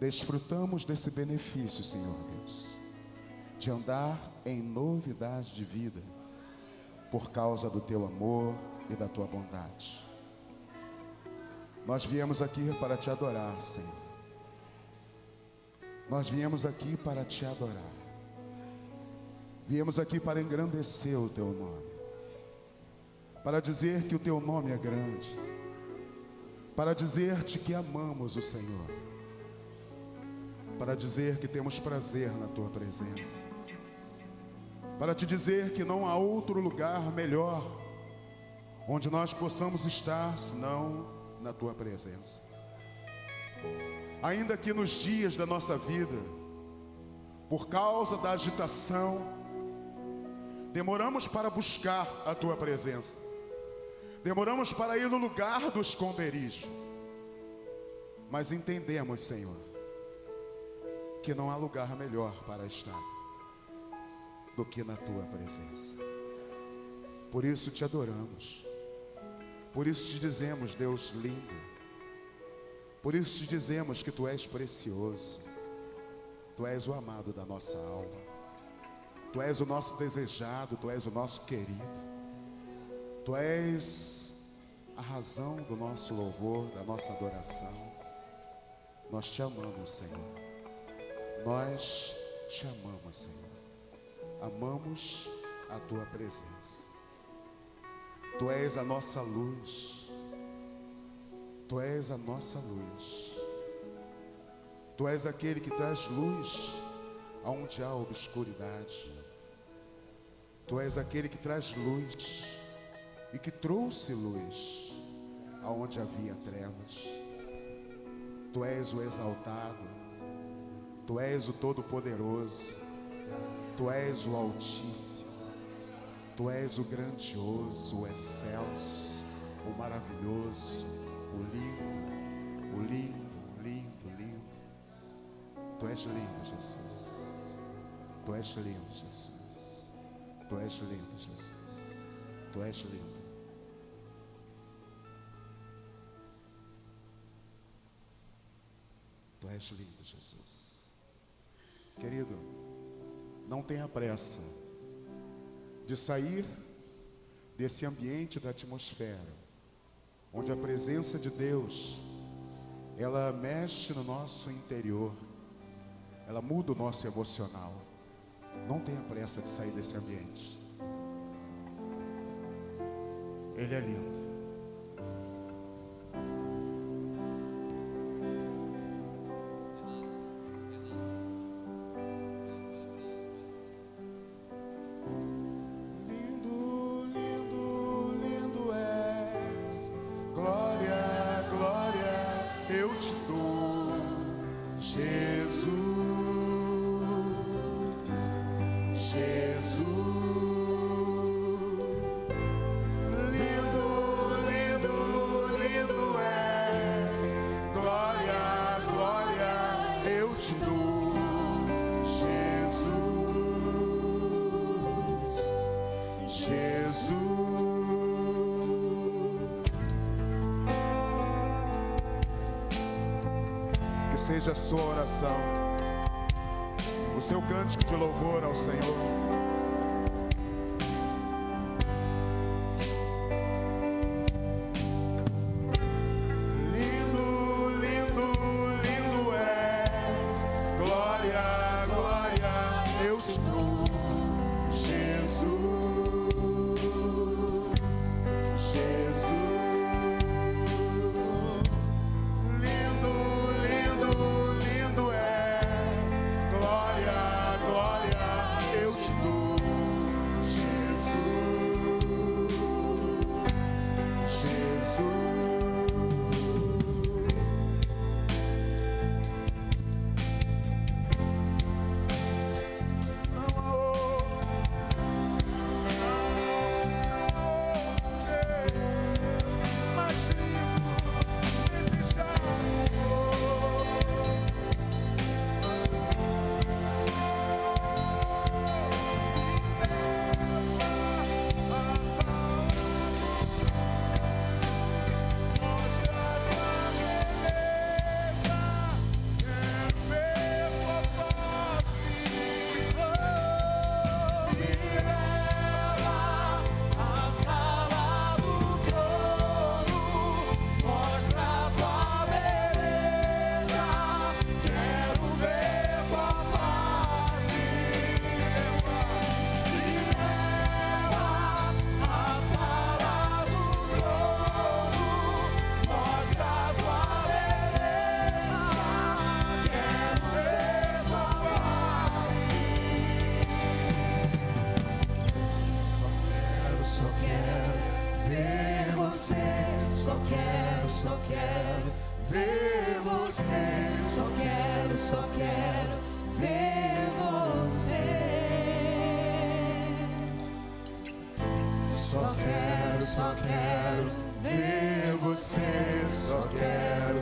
desfrutamos desse benefício, Senhor Deus, de andar em novidade de vida, por causa do Teu amor e da Tua bondade. Nós viemos aqui para Te adorar, Senhor. Nós viemos aqui para Te adorar. Viemos aqui para engrandecer o Teu nome, para dizer que o Teu nome é grande, para dizer-te que amamos o Senhor, para dizer que temos prazer na Tua presença, para Te dizer que não há outro lugar melhor onde nós possamos estar senão na Tua presença. Ainda que nos dias da nossa vida, por causa da agitação, demoramos para buscar a Tua presença, demoramos para ir no lugar do esconderijo, mas entendemos, Senhor, que não há lugar melhor para estar do que na Tua presença. Por isso Te adoramos, por isso Te dizemos, Deus lindo, por isso Te dizemos que Tu és precioso, Tu és o amado da nossa alma, Tu és o nosso desejado, Tu és o nosso querido, Tu és a razão do nosso louvor, da nossa adoração. Nós Te amamos, Senhor. Nós Te amamos, Senhor. Amamos a Tua presença. Tu és a nossa luz. Tu és a nossa luz. Tu és aquele que traz luz aonde há obscuridade. Tu és aquele que traz luz e que trouxe luz aonde havia trevas. Tu és o exaltado, Tu és o todo-poderoso, Tu és o altíssimo, Tu és o grandioso, o excelso, o maravilhoso, o lindo, lindo, lindo. Tu és lindo, Jesus. Tu és lindo, Jesus. Tu és lindo, Jesus. Tu és lindo. Tu és lindo, Jesus. Querido, não tenha pressa de sair desse ambiente da atmosfera, onde a presença de Deus, ela mexe no nosso interior, ela muda o nosso emocional. Não tenha pressa de sair desse ambiente. Ele é lindo. Seja a sua oração, o seu cântico de louvor ao Senhor. Lindo, lindo, lindo és, glória, glória, eu te dou, Jesus, Jesus. Lindo é, glória, glória, eu te só quero ver você. Só quero ver você. Só quero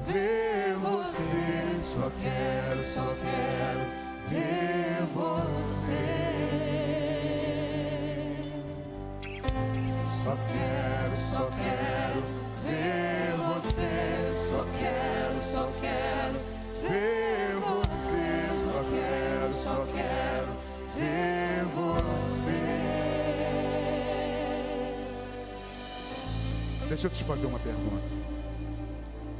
ver você. Só quero ver você. Só quero ver você. Só quero ver você. Só quero ver você. Deixa eu te fazer uma pergunta.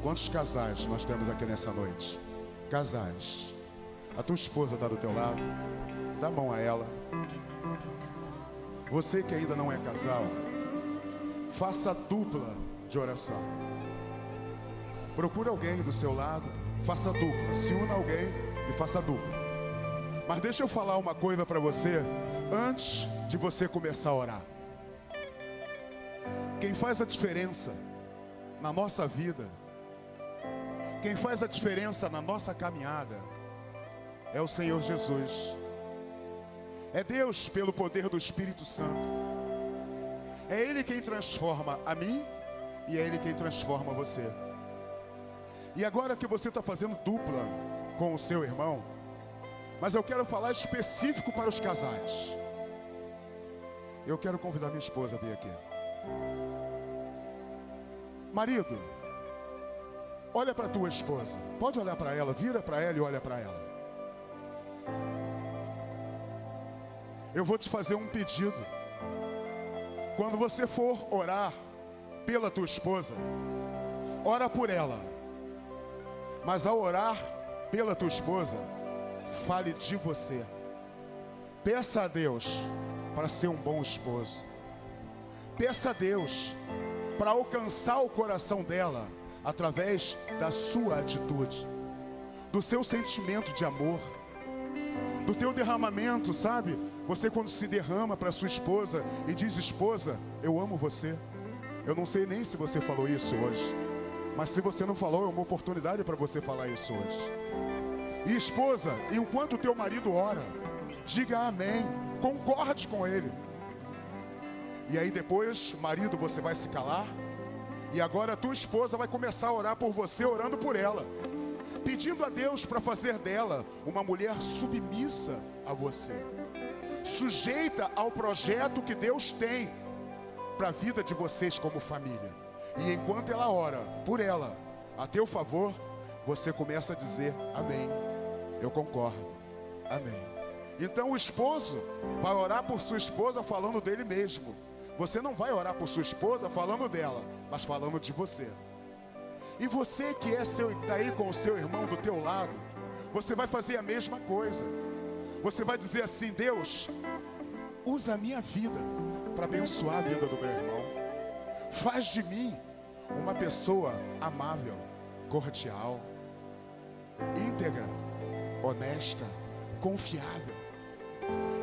Quantos casais nós temos aqui nessa noite? Casais. A tua esposa está do teu lado? Dá a mão a ela. Você que ainda não é casal, faça dupla de oração. Procure alguém do seu lado, faça dupla. Se una a alguém e faça dupla. Mas deixa eu falar uma coisa para você antes de você começar a orar. Quem faz a diferença na nossa vida, quem faz a diferença na nossa caminhada, é o Senhor Jesus. É Deus pelo poder do Espírito Santo. É Ele quem transforma a mim e é Ele quem transforma você. E agora que você está fazendo dupla com o seu irmão, mas eu quero falar específico para os casais. Eu quero convidar minha esposa a vir aqui. Marido, olha para a tua esposa. Pode olhar para ela, vira para ela e olha para ela. Eu vou te fazer um pedido. Quando você for orar pela tua esposa, ora por ela. Mas ao orar pela tua esposa, fale de você. Peça a Deus para ser um bom esposo. Peça a Deus para alcançar o coração dela através da sua atitude, do seu sentimento de amor, do teu derramamento, sabe? Você quando se derrama para sua esposa e diz: esposa, eu amo você. Eu não sei nem se você falou isso hoje, mas se você não falou, é uma oportunidade para você falar isso hoje. E esposa, enquanto o teu marido ora, diga amém, concorde com ele. E aí depois, marido, você vai se calar. E agora a tua esposa vai começar a orar por você, orando por ela, pedindo a Deus para fazer dela uma mulher submissa a você, sujeita ao projeto que Deus tem para a vida de vocês como família. E enquanto ela ora por ela, a teu favor, você começa a dizer amém, eu concordo, amém. Então o esposo vai orar por sua esposa falando dele mesmo. Você não vai orar por sua esposa falando dela, mas falando de você. E você que está aí com o seu irmão do teu lado, você vai fazer a mesma coisa. Você vai dizer assim: Deus, usa a minha vida para abençoar a vida do meu irmão. Faz de mim uma pessoa amável, cordial, íntegra, honesta, confiável.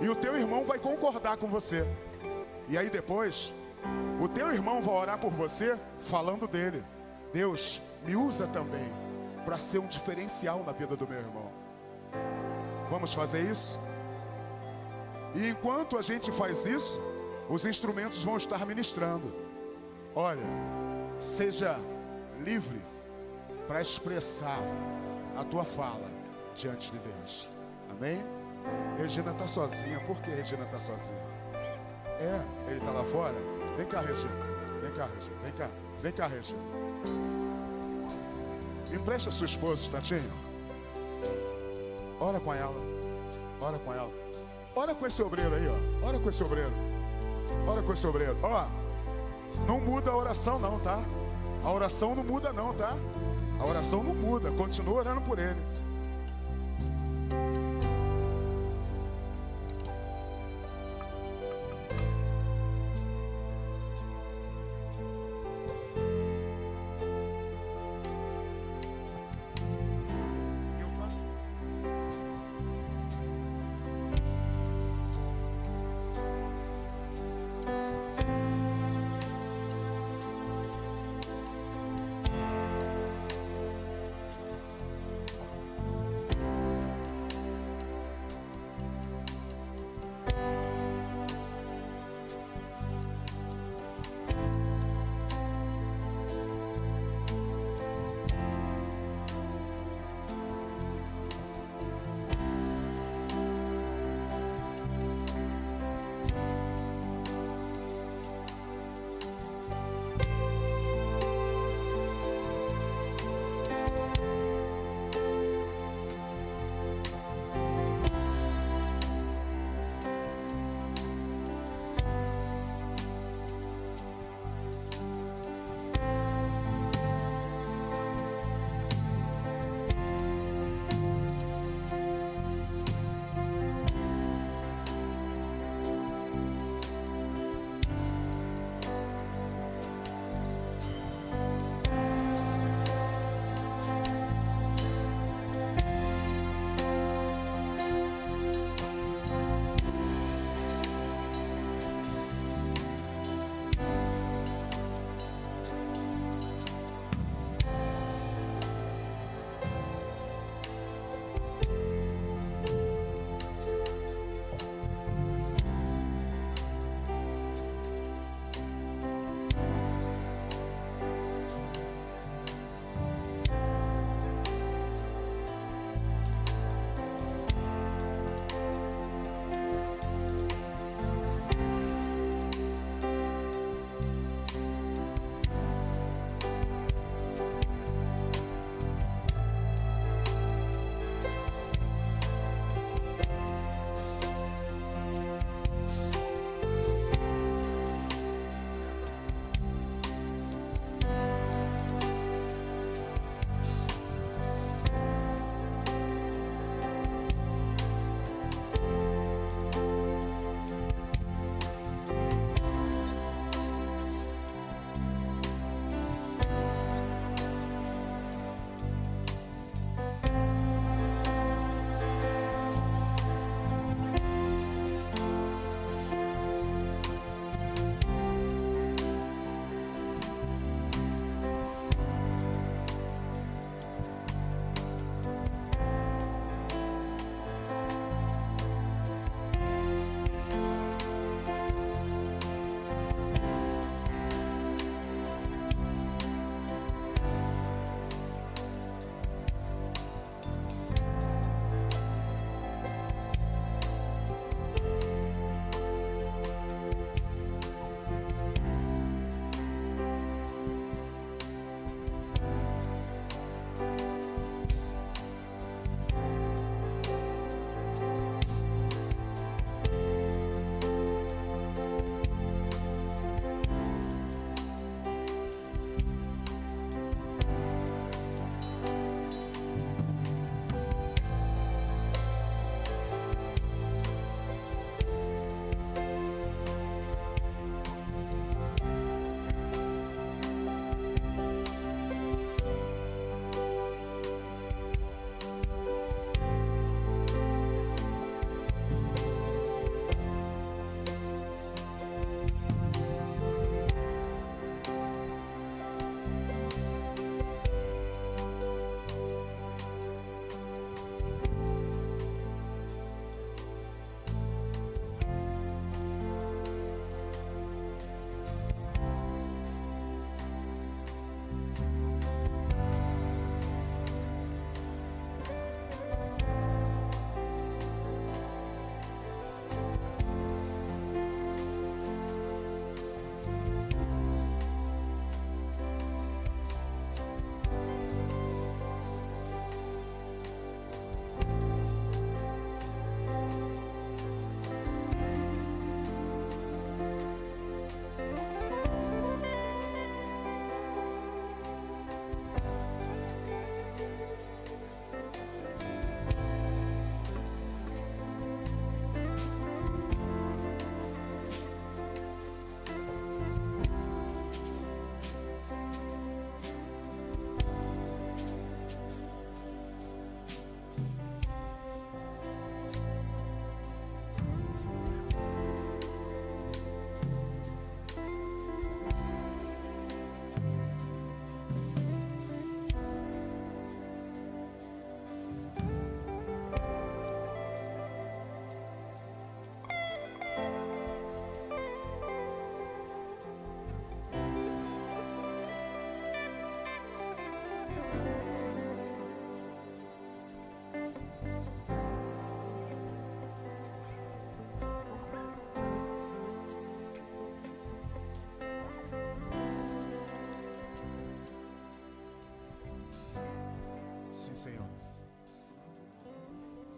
E o teu irmão vai concordar com você. E aí depois, o teu irmão vai orar por você falando dele. Deus, me usa também para ser um diferencial na vida do meu irmão. Vamos fazer isso? E enquanto a gente faz isso, os instrumentos vão estar ministrando. Olha, seja livre para expressar a tua fala diante de Deus. Amém? Regina está sozinha. Por que Regina está sozinha? Ele está lá fora? Vem cá, Regina. Vem cá, Regina. Vem cá. Vem cá, Regina. Me empresta a sua esposa um instantinho. Ora com ela. Ora com ela. Ora com esse obreiro aí, ó. Ora com esse obreiro. Ora com esse obreiro. Ó, não muda a oração não, tá? A oração não muda não, tá? A oração não muda. Continua orando por ele.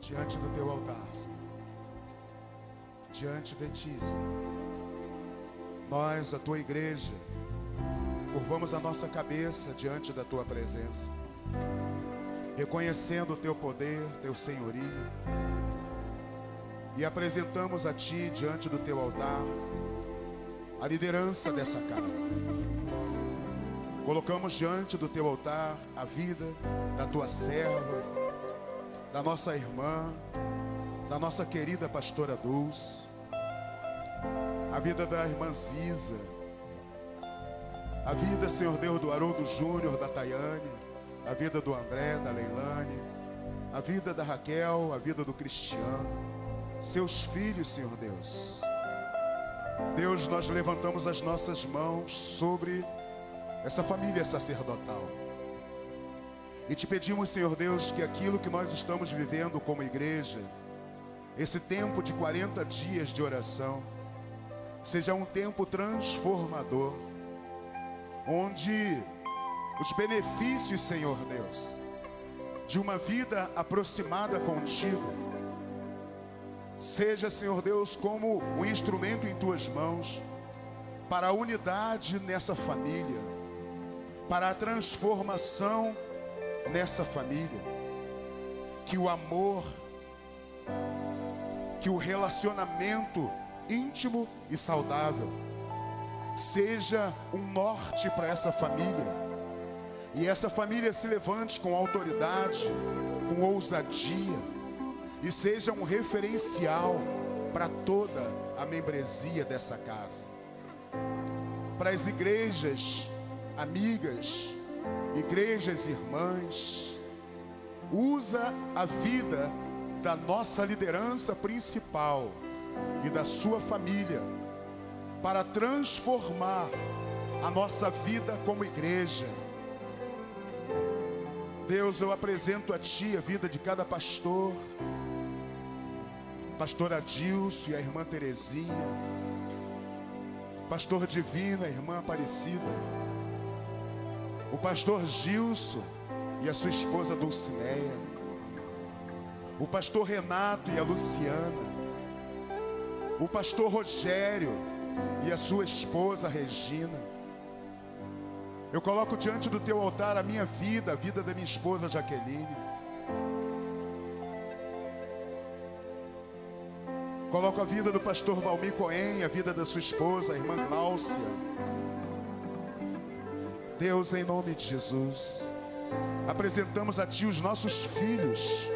diante do teu altar, Senhor. Diante de ti, Senhor. Nós, a tua igreja, curvamos a nossa cabeça diante da tua presença, reconhecendo o teu poder, teu senhorio, e apresentamos a ti diante do teu altar a liderança dessa casa. Colocamos diante do teu altar a vida da tua serva, da nossa irmã, da nossa querida pastora Dulce, a vida da irmã Ziza, a vida, Senhor Deus, do Haroldo Júnior, da Tayane, a vida do André, da Leilane, a vida da Raquel, a vida do Cristiano, seus filhos, Senhor Deus. Deus, nós levantamos as nossas mãos sobre essa família sacerdotal e te pedimos, Senhor Deus, que aquilo que nós estamos vivendo como igreja, esse tempo de 40 dias de oração, seja um tempo transformador, onde os benefícios, Senhor Deus, de uma vida aproximada contigo, seja, Senhor Deus, como um instrumento em tuas mãos, para a unidade nessa família, para a transformação nessa família, que o amor, que o relacionamento íntimo e saudável seja um norte para essa família, e essa família se levante com autoridade, com ousadia, e seja um referencial para toda a membresia dessa casa, para as igrejas amigas, igrejas irmãs. Usa a vida da nossa liderança principal e da sua família para transformar a nossa vida como igreja. Deus, eu apresento a ti a vida de cada pastor, pastor Adilson e a irmã Terezinha, pastor Divino, a irmã Aparecida, o pastor Gilson e a sua esposa Dulcineia, o pastor Renato e a Luciana, o pastor Rogério e a sua esposa Regina. Eu coloco diante do teu altar a minha vida, a vida da minha esposa Jaqueline. Coloco a vida do pastor Valmir Cohen, a vida da sua esposa, a irmã Gláucia. Deus, em nome de Jesus, apresentamos a ti os nossos filhos,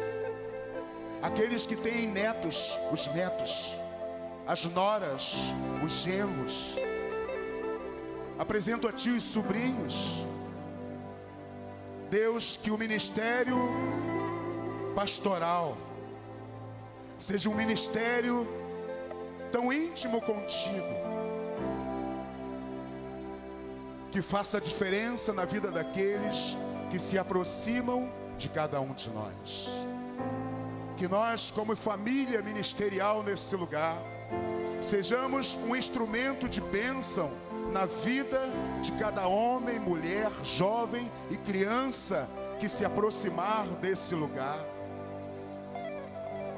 aqueles que têm netos, os netos, as noras, os genros. Apresento a ti os sobrinhos. Deus, que o ministério pastoral seja um ministério tão íntimo contigo, que faça diferença na vida daqueles que se aproximam de cada um de nós. Que nós, como família ministerial nesse lugar, sejamos um instrumento de bênção na vida de cada homem, mulher, jovem e criança que se aproximar desse lugar.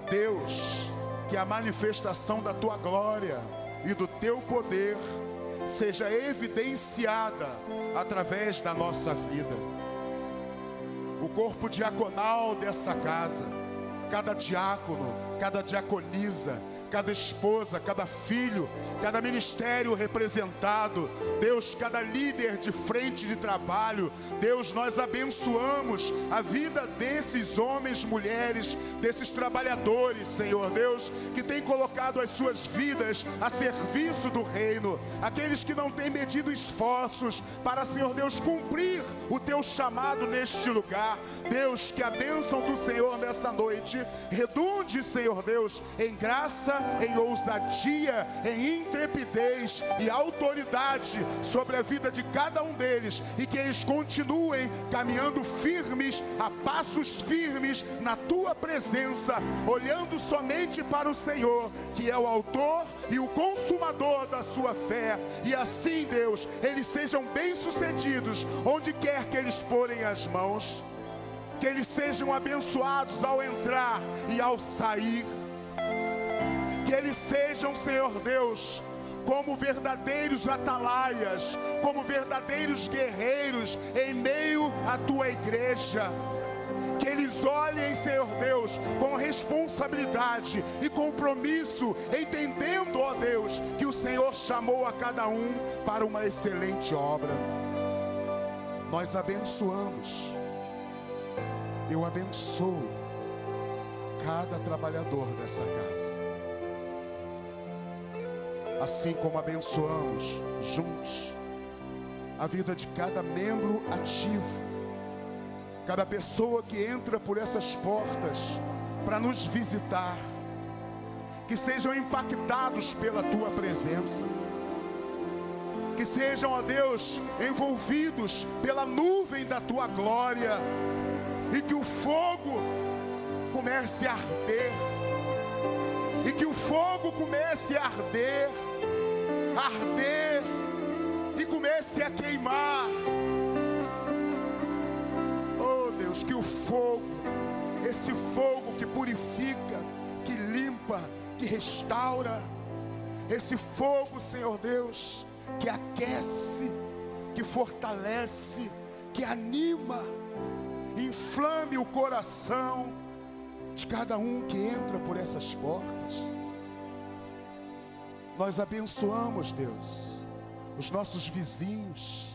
Deus, que a manifestação da tua glória e do teu poder seja evidenciada através da nossa vida. O corpo diaconal dessa casa, cada diácono, cada diaconisa, cada esposa, cada filho, cada ministério representado, Deus, cada líder de frente de trabalho, Deus, nós abençoamos a vida desses homens, mulheres, desses trabalhadores, Senhor Deus, que têm colocado as suas vidas a serviço do reino, aqueles que não têm medido esforços para, Senhor Deus, cumprir o teu chamado neste lugar. Deus, que a bênção do Senhor nessa noite redunde, Senhor Deus, em graça, em ousadia, em intrepidez e autoridade sobre a vida de cada um deles, e que eles continuem caminhando firmes, a passos firmes na tua presença, olhando somente para o Senhor, que é o autor e o consumador da sua fé. E assim, Deus, eles sejam bem-sucedidos onde quer que eles porem as mãos. Que eles sejam abençoados ao entrar e ao sair. Que eles sejam, Senhor Deus, como verdadeiros atalaias, como verdadeiros guerreiros em meio à tua igreja. Que eles olhem, Senhor Deus, com responsabilidade e compromisso, entendendo, ó Deus, que o Senhor chamou a cada um para uma excelente obra. Nós abençoamos, eu abençoo cada trabalhador dessa casa, assim como abençoamos juntos a vida de cada membro ativo, cada pessoa que entra por essas portas para nos visitar, que sejam impactados pela tua presença, que sejam, ó Deus, envolvidos pela nuvem da tua glória, e que o fogo comece a arder, e que o fogo comece a arder, e comece a queimar. Que o fogo, esse fogo que purifica, que limpa, que restaura, esse fogo, Senhor Deus, que aquece, que fortalece, que anima, inflame o coração de cada um que entra por essas portas. Nós abençoamos, Deus, os nossos vizinhos,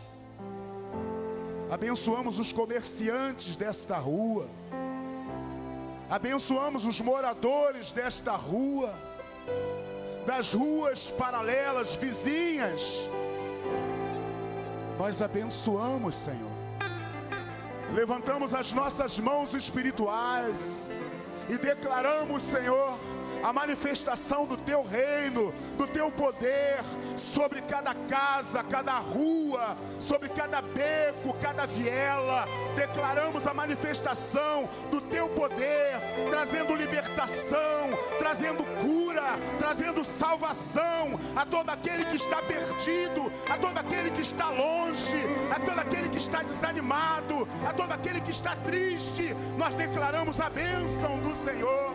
abençoamos os comerciantes desta rua, abençoamos os moradores desta rua, das ruas paralelas, vizinhas. Nós abençoamos, Senhor. Levantamos as nossas mãos espirituais e declaramos, Senhor, a manifestação do teu reino, do teu poder sobre cada casa, cada rua, sobre cada beco, cada viela. Declaramos a manifestação do teu poder, trazendo libertação, trazendo cura, trazendo salvação a todo aquele que está perdido, a todo aquele que está longe, a todo aquele que está desanimado, a todo aquele que está triste. Nós declaramos a bênção do Senhor.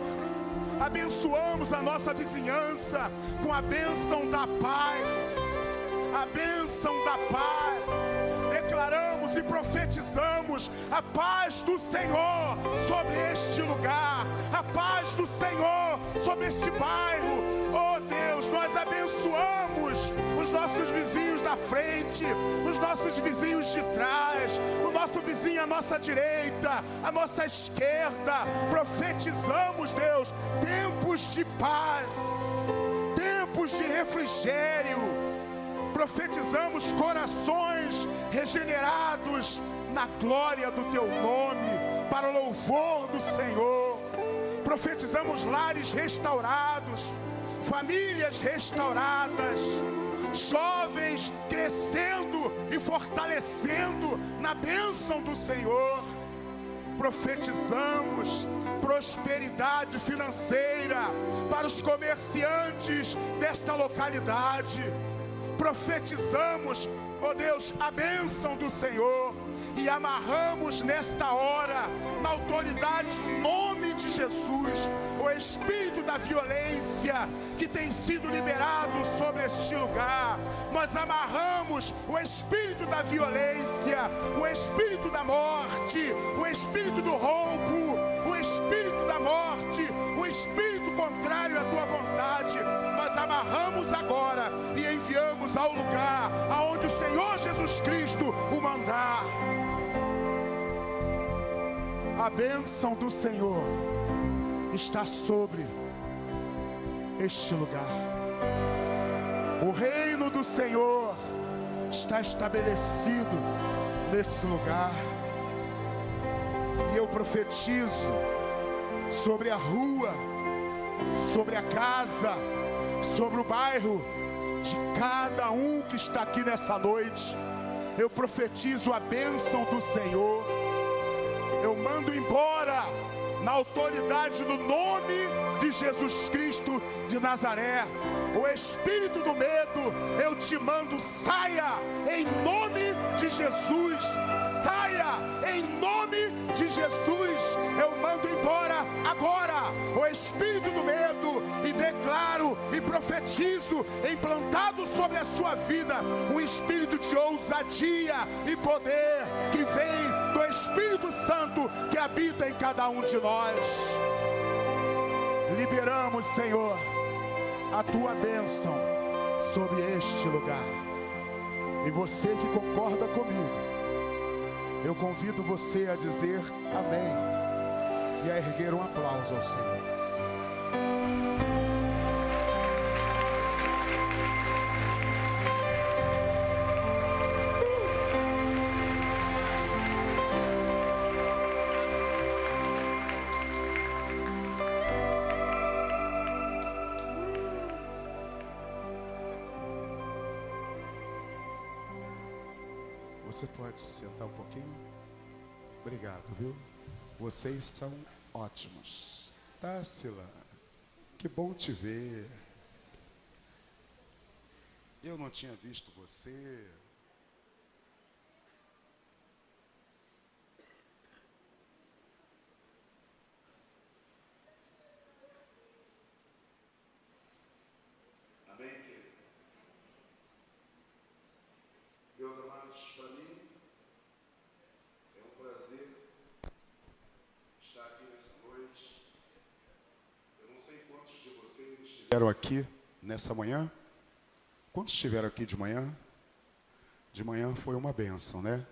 Abençoamos a nossa vizinhança com a bênção da paz, a bênção da paz. Declaramos e profetizamos a paz do Senhor sobre este lugar, a paz do Senhor sobre este bairro. Oh Deus, nós abençoamos os nossos vizinhos da frente, os nossos vizinhos de trás, o nosso vizinho à nossa direita, à nossa esquerda. Profetizamos, Deus, tempos de paz, tempos de refrigério. Profetizamos corações regenerados na glória do teu nome, para o louvor do Senhor. Profetizamos lares restaurados, famílias restauradas, jovens crescendo e fortalecendo na bênção do Senhor. Profetizamos prosperidade financeira para os comerciantes desta localidade. Profetizamos, ó Deus, a bênção do Senhor, e amarramos nesta hora, na autoridade do nome de Jesus, o espírito da violência que tem sido liberado sobre este lugar. Nós amarramos o espírito da violência, o espírito da morte, o espírito do roubo, o espírito da morte, o espírito contrário à tua vontade. Nós amarramos agora e enviamos ao lugar aonde o Senhor Jesus Cristo o mandar. A bênção do Senhor está sobre este lugar. O reino do Senhor está estabelecido nesse lugar. E eu profetizo sobre a rua, sobre a casa, sobre o bairro de cada um que está aqui nessa noite. Eu profetizo a bênção do Senhor. Eu mando embora na autoridade do nome de Jesus Cristo de Nazaré. O espírito do medo, eu te mando, saia em nome de Jesus. Saia em nome de Jesus. Eu mando embora agora o espírito do medo e declaro e profetizo, implantado sobre a sua vida, um espírito de ousadia e poder que vem do Espírito Santo que habita em cada um de nós. Liberamos, Senhor, a tua bênção sobre este lugar. E você que concorda comigo, eu convido você a dizer amém e a erguer um aplauso ao Senhor. Você pode sentar um pouquinho? Obrigado, viu? Vocês são ótimos. Tássila, que bom te ver. Eu não tinha visto você. Amém, querido? Meus amados, para mim é um prazer estar aqui nessa noite. Eu não sei quantos de vocês estiveram aqui nessa manhã. Quantos estiveram aqui de manhã? De manhã foi uma bênção, né?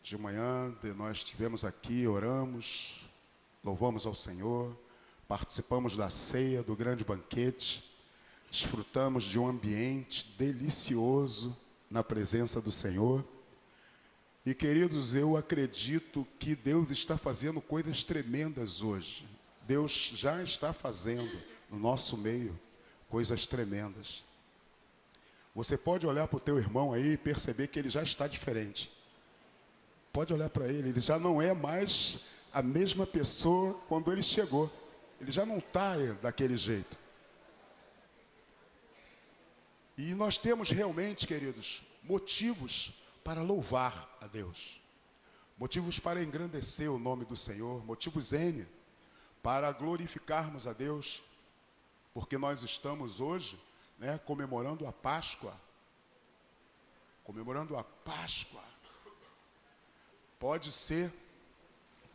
De manhã nós estivemos aqui, oramos, louvamos ao Senhor, participamos da ceia, do grande banquete, desfrutamos de um ambiente delicioso na presença do Senhor. E, queridos, eu acredito que Deus está fazendo coisas tremendas hoje. Deus já está fazendo no nosso meio coisas tremendas. Você pode olhar para o teu irmão aí e perceber que ele já está diferente. Pode olhar para ele, ele já não é mais a mesma pessoa quando ele chegou. Ele já não está daquele jeito. E nós temos realmente, queridos, motivos para louvar a Deus. Motivos para engrandecer o nome do Senhor. Motivos N para glorificarmos a Deus. Porque nós estamos hoje, né, comemorando a Páscoa. Comemorando a Páscoa. Pode ser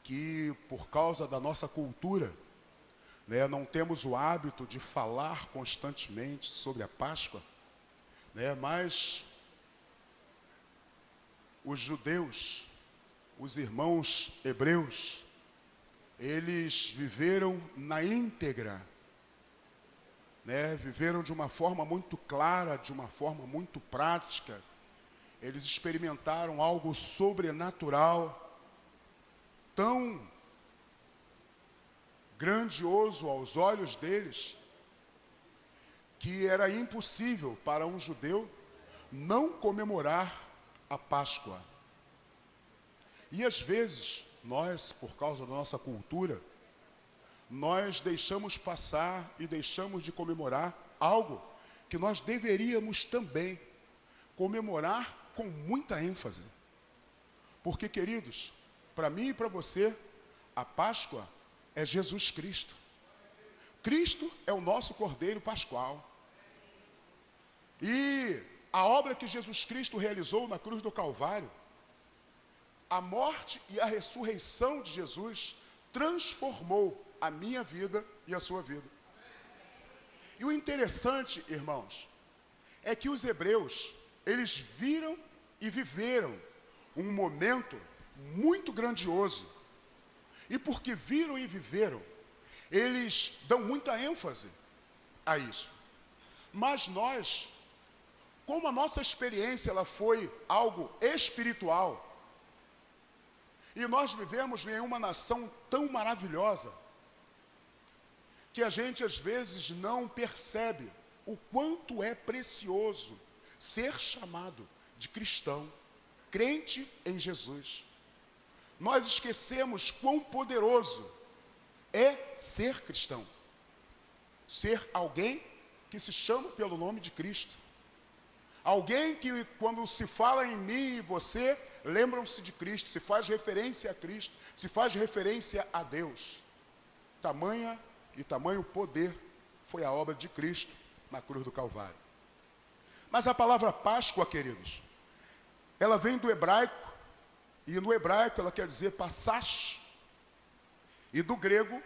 que por causa da nossa cultura, né, não temos o hábito de falar constantemente sobre a Páscoa, né, mas os judeus, os irmãos hebreus, eles viveram na íntegra, né, viveram de uma forma muito clara, de uma forma muito prática. Eles experimentaram algo sobrenatural, tão grandioso aos olhos deles, que era impossível para um judeu não comemorar a Páscoa. E às vezes, nós, por causa da nossa cultura, nós deixamos passar e deixamos de comemorar algo que nós deveríamos também comemorar com muita ênfase. Porque, queridos, para mim e para você, a Páscoa é Jesus Cristo. Cristo é o nosso Cordeiro Pascual. E a obra que Jesus Cristo realizou na cruz do Calvário, a morte e a ressurreição de Jesus transformou a minha vida e a sua vida. E o interessante, irmãos, é que os hebreus, eles viram e viveram um momento muito grandioso. E porque viram e viveram, eles dão muita ênfase a isso. Mas nós, como a nossa experiência ela foi algo espiritual, e nós vivemos em uma nação tão maravilhosa, que a gente às vezes não percebe o quanto é precioso ser chamado de cristão, crente em Jesus. Nós esquecemos quão poderoso é ser cristão. Ser alguém que se chama pelo nome de Cristo. Alguém que, quando se fala em mim e você, lembram-se de Cristo, se faz referência a Cristo, se faz referência a Deus. Tamanho poder foi a obra de Cristo na cruz do Calvário. Mas a palavra Páscoa, queridos, ela vem do hebraico, e no hebraico ela quer dizer Pasach, e do grego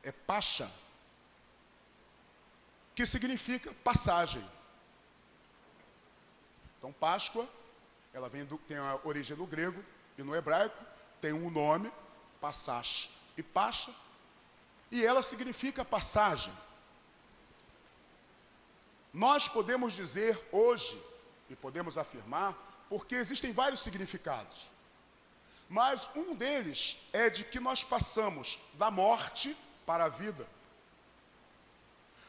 é Pascha, que significa passagem. Então, Páscoa, ela tem a origem no grego, e no hebraico tem um nome, Pasach e Pascha, e ela significa passagem. Nós podemos dizer hoje, e podemos afirmar, porque existem vários significados, mas um deles é de que nós passamos da morte para a vida.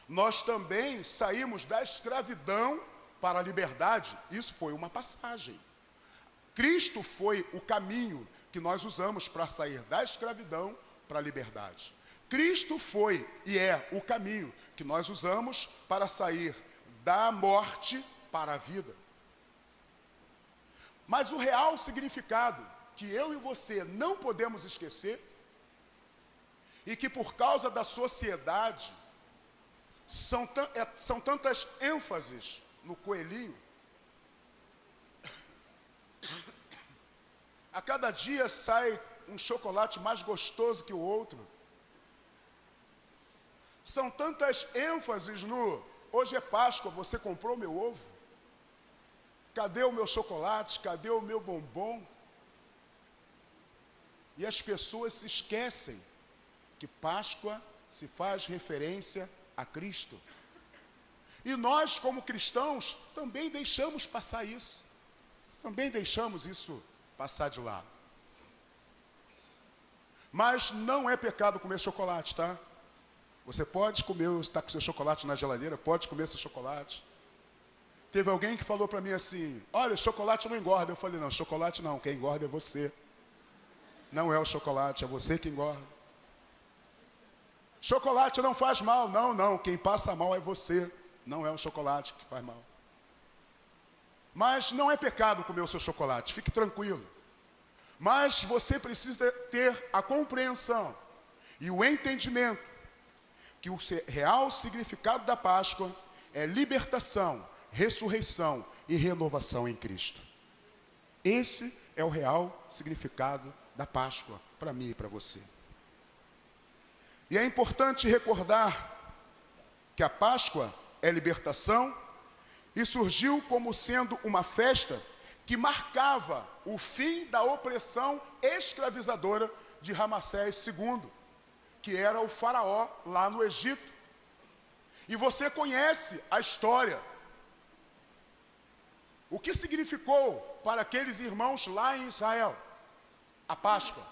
Nós também saímos da escravidão para a liberdade. Isso foi uma passagem. Cristo foi o caminho que nós usamos para sair da escravidão para a liberdade. Cristo foi e é o caminho que nós usamos para sair da morte para a vida. Mas o real significado que eu e você não podemos esquecer, e que por causa da sociedade são tantas ênfases no coelhinho, a cada dia sai um chocolate mais gostoso que o outro, são tantas ênfases no hoje é Páscoa, você comprou meu ovo? Cadê o meu chocolate? Cadê o meu bombom? E as pessoas se esquecem que Páscoa se faz referência a Cristo. E nós, como cristãos, também deixamos passar isso. Também deixamos isso passar de lado. Mas não é pecado comer chocolate, tá? Você pode comer, está com seu chocolate na geladeira, pode comer seu chocolate. Teve alguém que falou para mim assim, olha, chocolate não engorda. Eu falei, não, chocolate não, quem engorda é você. Não é o chocolate, é você que engorda. Chocolate não faz mal. Não, quem passa mal é você. Não é o chocolate que faz mal. Mas não é pecado comer o seu chocolate, fique tranquilo. Mas você precisa ter a compreensão e o entendimento que o real significado da Páscoa é libertação, ressurreição e renovação em Cristo. Esse é o real significado da Páscoa para mim e para você. E é importante recordar que a Páscoa é libertação e surgiu como sendo uma festa que marcava o fim da opressão escravizadora de Ramsés II, que era o faraó lá no Egito. E você conhece a história. O que significou para aqueles irmãos lá em Israel? A Páscoa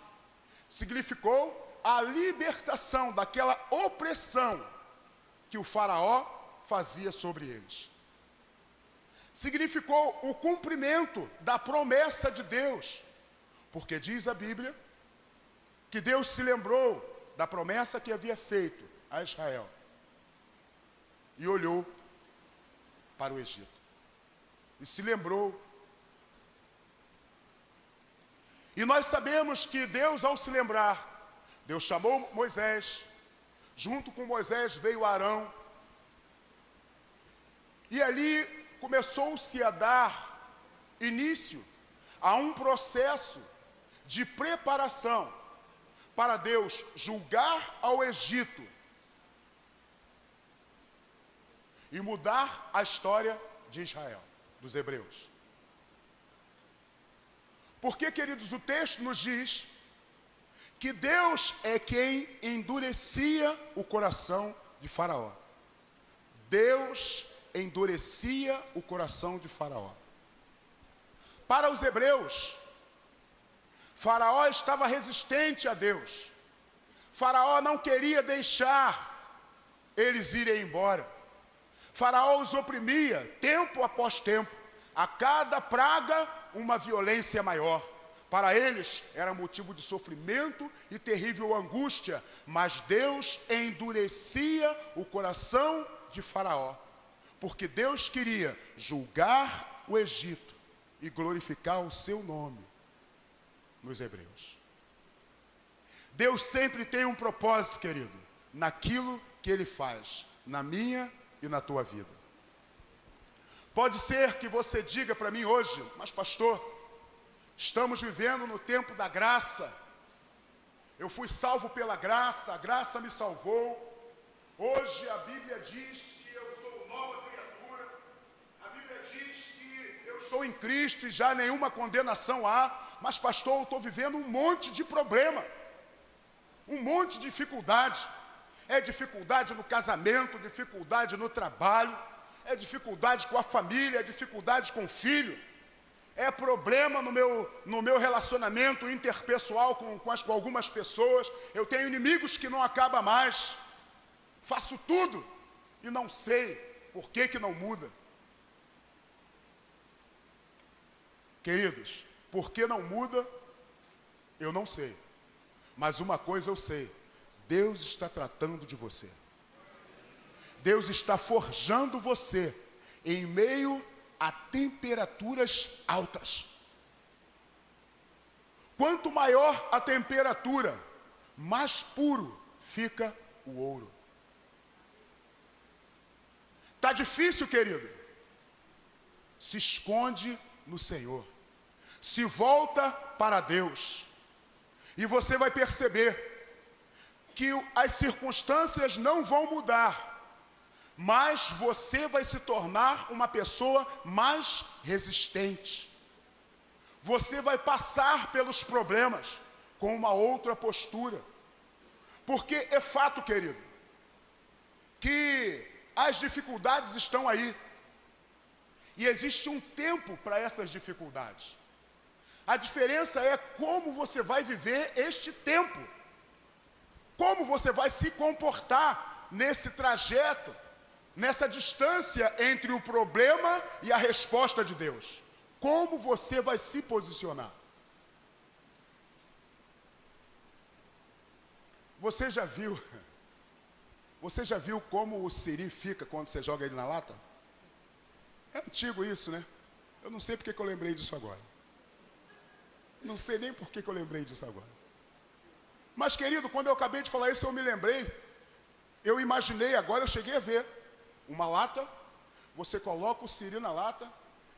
significou a libertação daquela opressão que o faraó fazia sobre eles. Significou o cumprimento da promessa de Deus, porque diz a Bíblia que Deus se lembrou da promessa que havia feito a Israel e olhou para o Egito e se lembrou. E nós sabemos que Deus, ao se lembrar, Deus chamou Moisés, junto com Moisés veio Arão, e ali começou-se a dar início a um processo de preparação para Deus julgar ao Egito e mudar a história de Israel, dos hebreus. Porque, queridos, o texto nos diz que Deus é quem endurecia o coração de Faraó. Deus endurecia o coração de Faraó. Para os hebreus, Faraó estava resistente a Deus. Faraó não queria deixar eles irem embora. Faraó os oprimia, tempo após tempo. A cada praga, uma violência maior. Para eles era motivo de sofrimento e terrível angústia, mas Deus endurecia o coração de Faraó, porque Deus queria julgar o Egito e glorificar o seu nome nos hebreus. Deus sempre tem um propósito, querido, naquilo que Ele faz, na minha e na tua vida. Pode ser que você diga para mim hoje, mas pastor, estamos vivendo no tempo da graça. Eu fui salvo pela graça, a graça me salvou. Hoje a Bíblia diz que eu sou nova criatura. A Bíblia diz que eu estou em Cristo e já nenhuma condenação há. Mas pastor, eu estou vivendo um monte de problema, um monte de dificuldade. É dificuldade no casamento, dificuldade no trabalho, é dificuldade com a família, é dificuldade com o filho. É problema no meu relacionamento interpessoal com algumas pessoas. Eu tenho inimigos que não acabam mais. Faço tudo e não sei por que não muda. Queridos, por que não muda, eu não sei. Mas uma coisa eu sei: Deus está tratando de você. Deus está forjando você em meio a temperaturas altas. Quanto maior a temperatura, mais puro fica o ouro. Está difícil, querido? Se esconde no Senhor. Se volta para Deus. E você vai perceber que as circunstâncias não vão mudar, mas você vai se tornar uma pessoa mais resistente. Você vai passar pelos problemas com uma outra postura. Porque é fato, querido, que as dificuldades estão aí. E existe um tempo para essas dificuldades. A diferença é como você vai viver este tempo. Como você vai se comportar nesse trajeto, nessa distância entre o problema e a resposta de Deus. Como você vai se posicionar? Você já viu como o siri fica quando você joga ele na lata? É antigo isso, né? Eu não sei porque que eu lembrei disso agora. Não sei nem por que eu lembrei disso agora. Mas, querido, quando eu acabei de falar isso, eu me lembrei. Eu imaginei, agora eu cheguei a ver uma lata, você coloca o siri na lata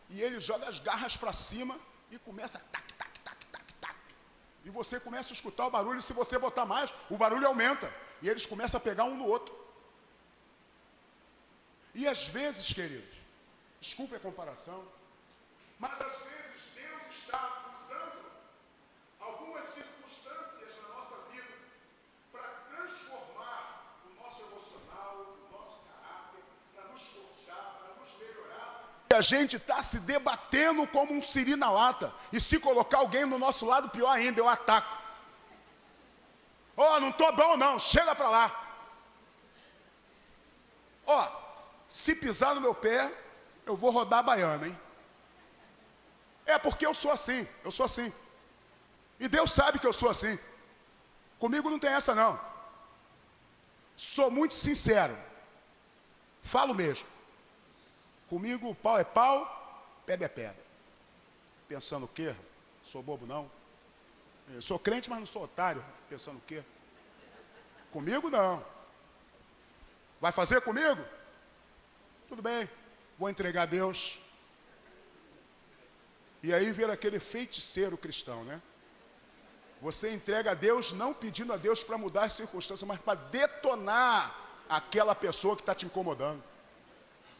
e ele joga as garras para cima e começa tac, tac, tac, tac, tac. E você começa a escutar o barulho, e se você botar mais, o barulho aumenta. E eles começam a pegar um no outro. E às vezes, queridos, desculpe a comparação, mas às vezes Deus está usando algumas circunstâncias na nossa vida para transformar o nosso emocional, o nosso caráter, para nos forjar, para nos melhorar. E a gente está se debatendo como um siri na lata. E se colocar alguém no nosso lado, pior ainda, eu ataco. Ó, não estou bom não, chega para lá. Ó, se pisar no meu pé, eu vou rodar a baiana, hein? É porque eu sou assim. E Deus sabe que eu sou assim. Comigo não tem essa não. Sou muito sincero. Falo mesmo. Comigo pau é pau, pedra é pedra. Pensando o quê? Sou bobo não. Eu sou crente, mas não sou otário. Pensando o quê? Comigo não. Vai fazer comigo? Tudo bem, vou entregar a Deus. E aí vira aquele feiticeiro cristão, né? Você entrega a Deus não pedindo a Deus para mudar as circunstâncias, mas para detonar aquela pessoa que está te incomodando.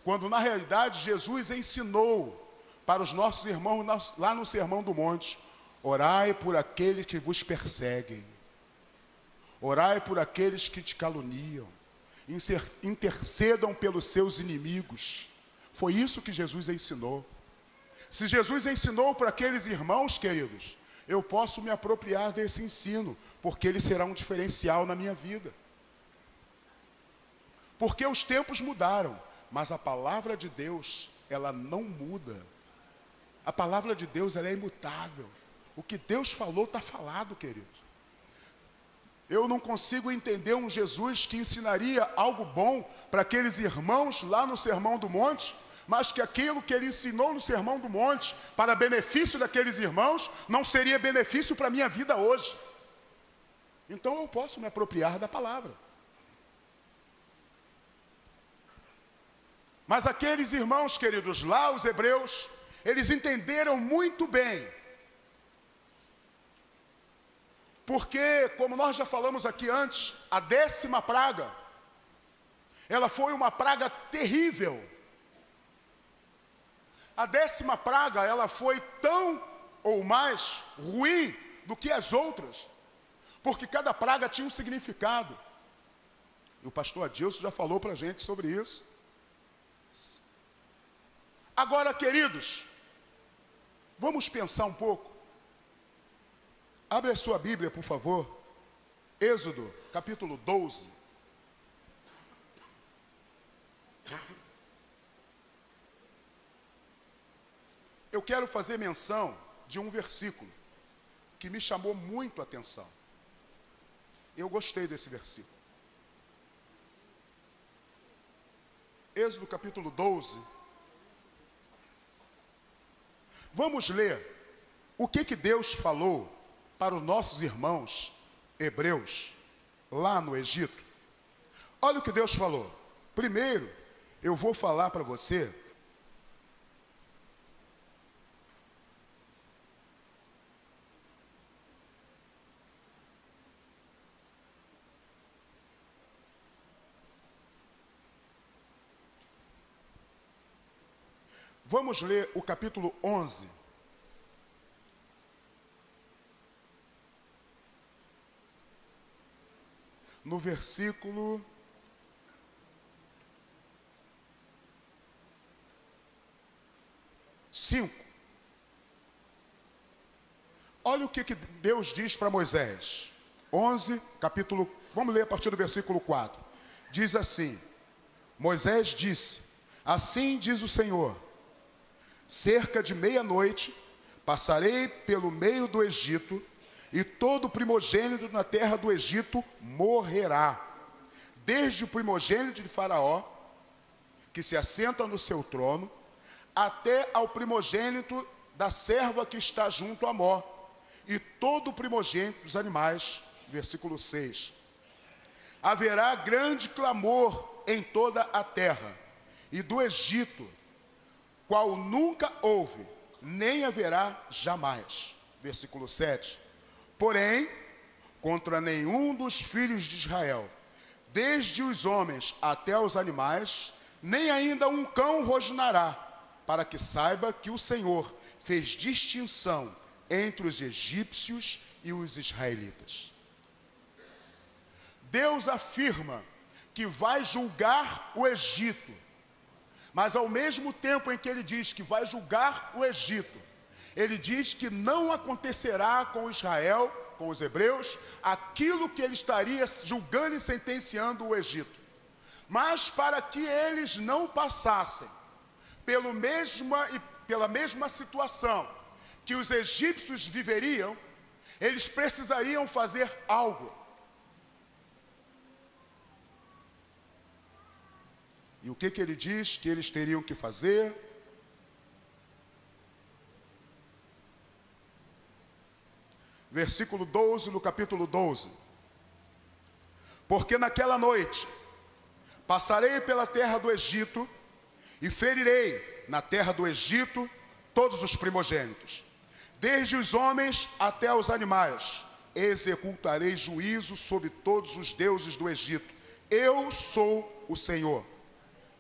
Quando na realidade Jesus ensinou para os nossos irmãos lá no Sermão do Monte: orai por aqueles que vos perseguem, orai por aqueles que te caluniam, intercedam pelos seus inimigos. Foi isso que Jesus ensinou. Se Jesus ensinou para aqueles irmãos, queridos, eu posso me apropriar desse ensino, porque ele será um diferencial na minha vida. Porque os tempos mudaram, mas a palavra de Deus, ela não muda. A palavra de Deus, ela é imutável. O que Deus falou está falado, querido. Eu não consigo entender um Jesus que ensinaria algo bom para aqueles irmãos lá no Sermão do Monte, mas que aquilo que ele ensinou no Sermão do Monte, para benefício daqueles irmãos, não seria benefício para a minha vida hoje. Então eu posso me apropriar da palavra. Mas aqueles irmãos, queridos, lá os hebreus, eles entenderam muito bem. Porque, como nós já falamos aqui antes, a 10ª praga, ela foi uma praga terrível. A 10ª praga, ela foi tão ou mais ruim do que as outras, porque cada praga tinha um significado. E o pastor Adilson já falou para a gente sobre isso. Agora, queridos, vamos pensar um pouco. Abre a sua Bíblia, por favor. Êxodo, capítulo 12. Eu quero fazer menção de um versículo que me chamou muito a atenção. Eu gostei desse versículo. Êxodo, capítulo 12. Vamos ler o que Deus falou para os nossos irmãos hebreus lá no Egito. Olha o que Deus falou. Primeiro, eu vou falar para você Vamos ler o capítulo 11. No versículo 5. Olha o que Deus diz para Moisés. 11, capítulo, vamos ler a partir do versículo 4. Diz assim: Moisés disse: assim diz o Senhor, cerca de meia-noite passarei pelo meio do Egito, e todo primogênito na terra do Egito morrerá, desde o primogênito de Faraó, que se assenta no seu trono, até ao primogênito da serva que está junto a Mó, e todo o primogênito dos animais. Versículo 6. Haverá grande clamor em toda a terra, e do Egito, qual nunca houve, nem haverá jamais. Versículo 7. Porém, contra nenhum dos filhos de Israel, desde os homens até os animais, nem ainda um cão rosnará, para que saiba que o Senhor fez distinção entre os egípcios e os israelitas. Deus afirma que vai julgar o Egito, mas ao mesmo tempo em que ele diz que vai julgar o Egito, ele diz que não acontecerá com Israel, com os hebreus, aquilo que ele estaria julgando e sentenciando o Egito. Mas para que eles não passassem pela mesma situação que os egípcios viveriam, eles precisariam fazer algo. E o que ele diz que eles teriam que fazer? Versículo 12, no capítulo 12. Porque naquela noite passarei pela terra do Egito e ferirei na terra do Egito todos os primogênitos, desde os homens até os animais. Executarei juízo sobre todos os deuses do Egito. Eu sou o Senhor.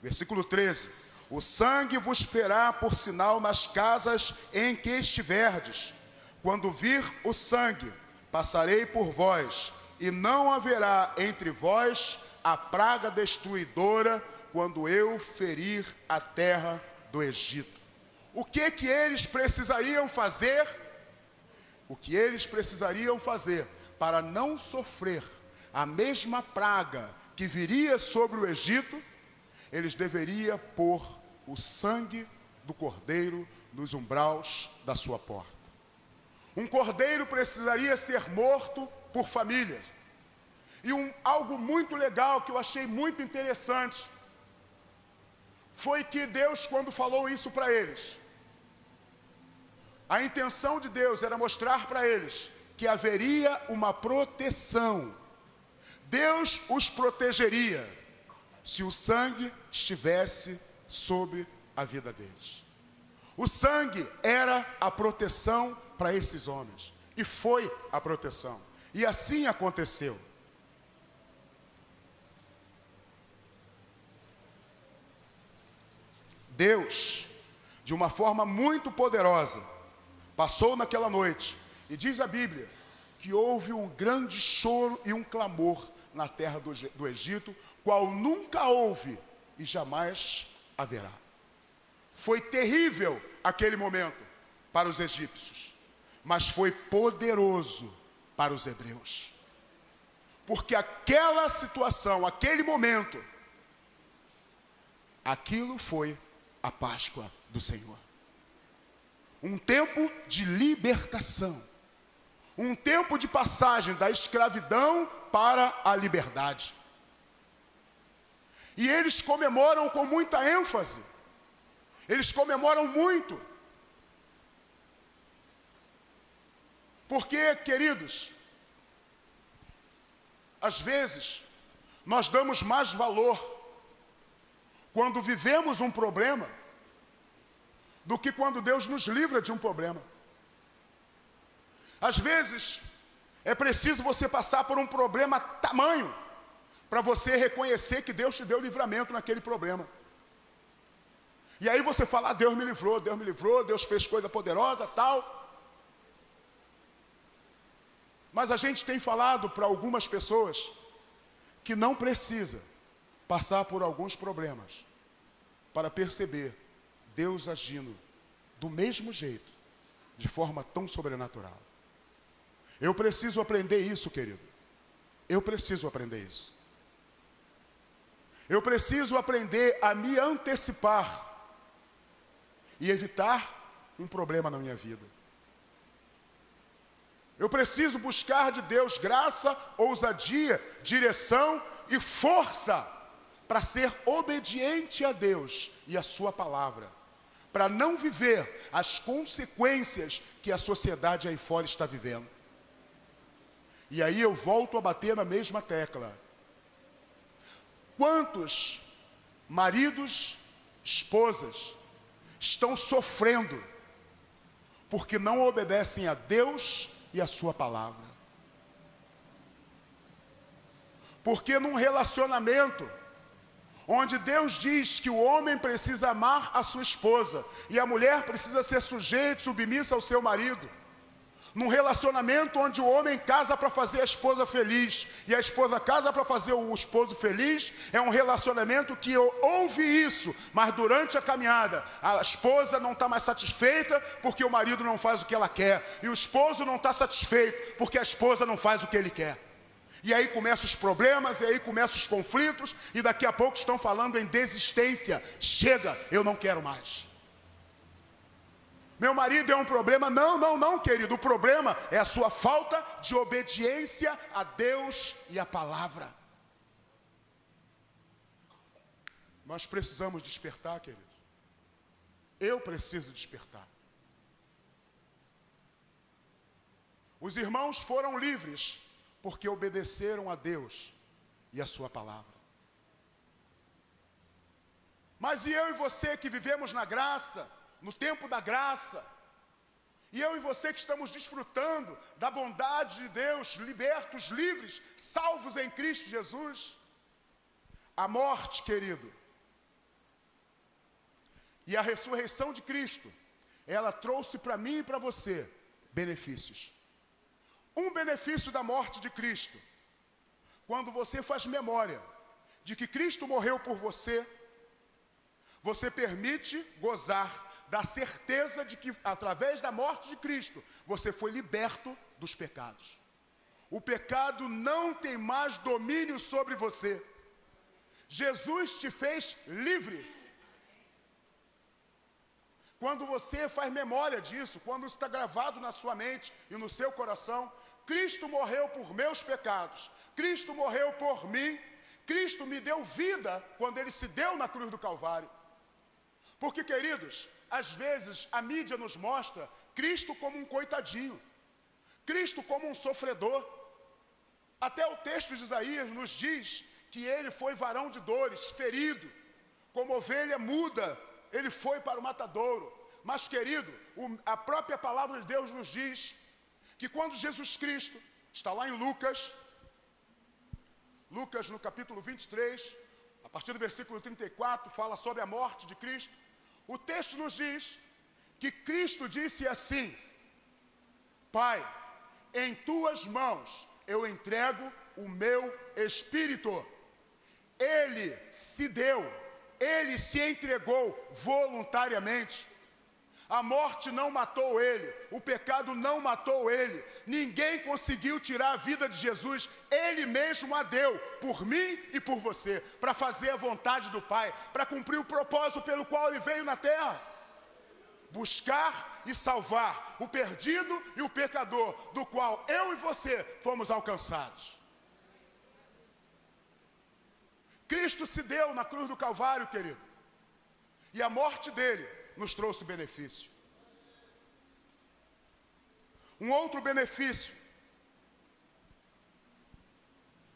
Versículo 13. O sangue vos esperá por sinal nas casas em que estiverdes. Quando vir o sangue, passarei por vós, e não haverá entre vós a praga destruidora, quando eu ferir a terra do Egito. O que eles precisariam fazer? O que eles precisariam fazer para não sofrer a mesma praga que viria sobre o Egito? Eles deveriam pôr o sangue do cordeiro nos umbrais da sua porta. Um cordeiro precisaria ser morto por famílias. E algo muito legal que eu achei muito interessante foi que Deus, quando falou isso para eles, a intenção de Deus era mostrar para eles que haveria uma proteção. Deus os protegeria se o sangue estivesse sobre a vida deles. O sangue era a proteção para esses homens. E foi a proteção. E assim aconteceu. Deus, de uma forma muito poderosa, passou naquela noite. E diz a Bíblia que houve um grande choro e um clamor na terra do Egito, qual nunca houve e jamais haverá. Foi terrível aquele momento para os egípcios, mas foi poderoso para os hebreus. Porque aquela situação, aquele momento, aquilo foi a Páscoa do Senhor. Um tempo de libertação. Um tempo de passagem da escravidão para a liberdade. E eles comemoram com muita ênfase. Eles comemoram muito. Porque, queridos, às vezes, nós damos mais valor quando vivemos um problema do que quando Deus nos livra de um problema. Às vezes, é preciso você passar por um problema tamanho para você reconhecer que Deus te deu livramento naquele problema. E aí você fala, Deus me livrou, Deus fez coisa poderosa, tal. Mas a gente tem falado para algumas pessoas que não precisa passar por alguns problemas para perceber Deus agindo do mesmo jeito, de forma tão sobrenatural. Eu preciso aprender isso, querido. Eu preciso aprender isso. Eu preciso aprender a me antecipar e evitar um problema na minha vida. Eu preciso buscar de Deus graça, ousadia, direção e força para ser obediente a Deus e a sua palavra, para não viver as consequências que a sociedade aí fora está vivendo. E aí eu volto a bater na mesma tecla. Quantos maridos, esposas estão sofrendo porque não obedecem a Deus e a sua palavra? Porque num relacionamento onde Deus diz que o homem precisa amar a sua esposa e a mulher precisa ser sujeita, submissa ao seu marido, num relacionamento onde o homem casa para fazer a esposa feliz e a esposa casa para fazer o esposo feliz, é um relacionamento que houve isso, mas durante a caminhada a esposa não está mais satisfeita porque o marido não faz o que ela quer, e o esposo não está satisfeito porque a esposa não faz o que ele quer. E aí começam os problemas, e aí começam os conflitos, e daqui a pouco estão falando em desistência. Chega, eu não quero mais. Meu marido é um problema? Não, querido. O problema é a sua falta de obediência a Deus e a palavra. Nós precisamos despertar, querido. Eu preciso despertar. Os irmãos foram livres porque obedeceram a Deus e a sua palavra. Mas e eu e você que vivemos na graça, no tempo da graça, e eu e você que estamos desfrutando da bondade de Deus, libertos, livres, salvos em Cristo Jesus? A morte, querido, e a ressurreição de Cristo, ela trouxe para mim e para você benefícios. Um benefício da morte de Cristo, quando você faz memória de que Cristo morreu por você, você permite gozar da certeza de que através da morte de Cristo, você foi liberto dos pecados. O pecado não tem mais domínio sobre você. Jesus te fez livre. quando você faz memória disso, quando isso está gravado na sua mente e no seu coração, Cristo morreu por meus pecados, Cristo morreu por mim, Cristo me deu vida quando Ele se deu na cruz do Calvário. Porque, queridos, às vezes a mídia nos mostra Cristo como um coitadinho, Cristo como um sofredor. Até o texto de Isaías nos diz que Ele foi varão de dores, ferido, como ovelha muda, Ele foi para o matadouro. Mas, querido, a própria palavra de Deus nos diz que quando Jesus Cristo, está lá em Lucas no capítulo 23, a partir do versículo 34, fala sobre a morte de Cristo. O texto nos diz que Cristo disse assim: Pai, em tuas mãos eu entrego o meu espírito. Ele se deu, Ele se entregou voluntariamente. A morte não matou Ele, o pecado não matou Ele, ninguém conseguiu tirar a vida de Jesus, Ele mesmo a deu, por mim e por você, para fazer a vontade do Pai, para cumprir o propósito pelo qual Ele veio na terra. Buscar e salvar o perdido e o pecador, do qual eu e você fomos alcançados. Cristo se deu na cruz do Calvário, querido, e a morte dele nos trouxe benefício. Um outro benefício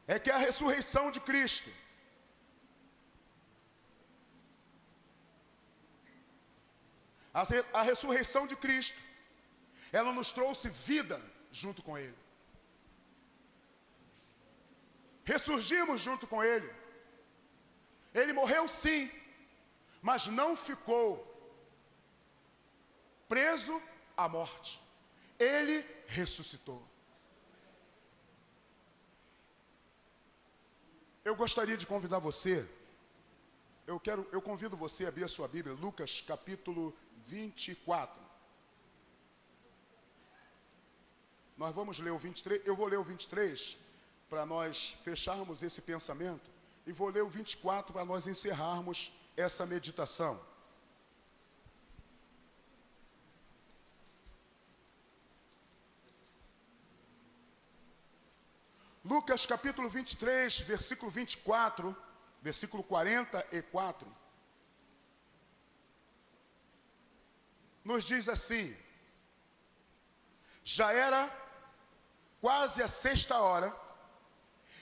é que a ressurreição de Cristo a ressurreição de Cristo, ela nos trouxe vida junto com Ele. Ressurgimos junto com Ele. Ele morreu sim, mas não ficou preso à morte. Ele ressuscitou. Eu gostaria de convidar você, eu convido você a abrir a sua Bíblia, Lucas capítulo 24. Nós vamos ler o 23, eu vou ler o 23 para nós fecharmos esse pensamento, e vou ler o 24 para nós encerrarmos essa meditação. Lucas capítulo 23, versículo 24, versículo 44, nos diz assim: já era quase a 6ª,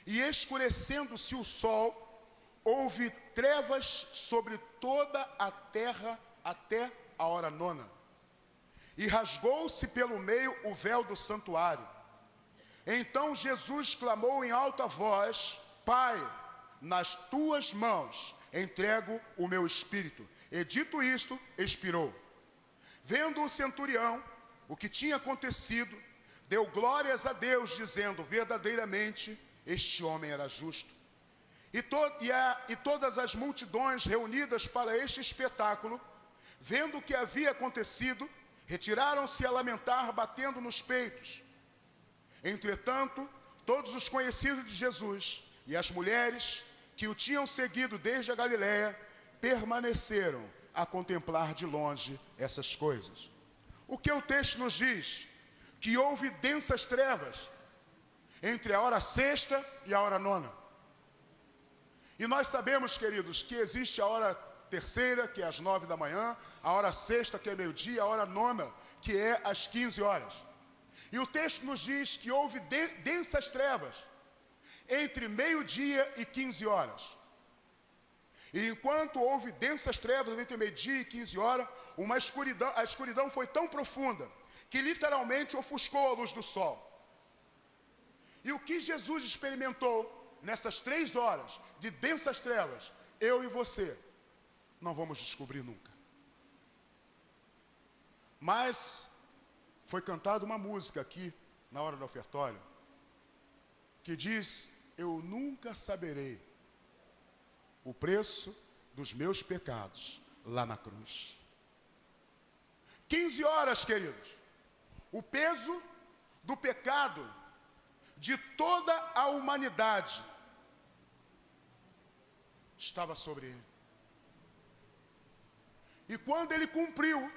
e escurecendo-se o sol, houve trevas sobre toda a terra até a hora 9. E rasgou-se pelo meio o véu do santuário. Então Jesus clamou em alta voz: Pai, nas tuas mãos entrego o meu espírito. E dito isto, expirou. Vendo o centurião o que tinha acontecido, deu glórias a Deus, dizendo: verdadeiramente este homem era justo. E todas as multidões reunidas para este espetáculo, vendo o que havia acontecido, retiraram-se a lamentar, batendo nos peitos. Entretanto, todos os conhecidos de Jesus e as mulheres que o tinham seguido desde a Galiléia permaneceram a contemplar de longe essas coisas. O que o texto nos diz? Que houve densas trevas entre a hora 6ª e a hora 9. E nós sabemos, queridos, que existe a hora 3ª, que é às 9 da manhã, a hora 6ª, que é meio-dia, a hora 9ª, que é às 15 horas. E o texto nos diz que houve densas trevas entre meio-dia e 15 horas. E enquanto houve densas trevas entre meio-dia e 15 horas, a escuridão foi tão profunda que literalmente ofuscou a luz do sol. E o que Jesus experimentou nessas 3 horas de densas trevas, eu e você não vamos descobrir nunca. Mas foi cantada uma música aqui na hora do ofertório que diz: eu nunca saberei o preço dos meus pecados lá na cruz. 15 horas, queridos, o peso do pecado de toda a humanidade estava sobre ele. E quando ele cumpriu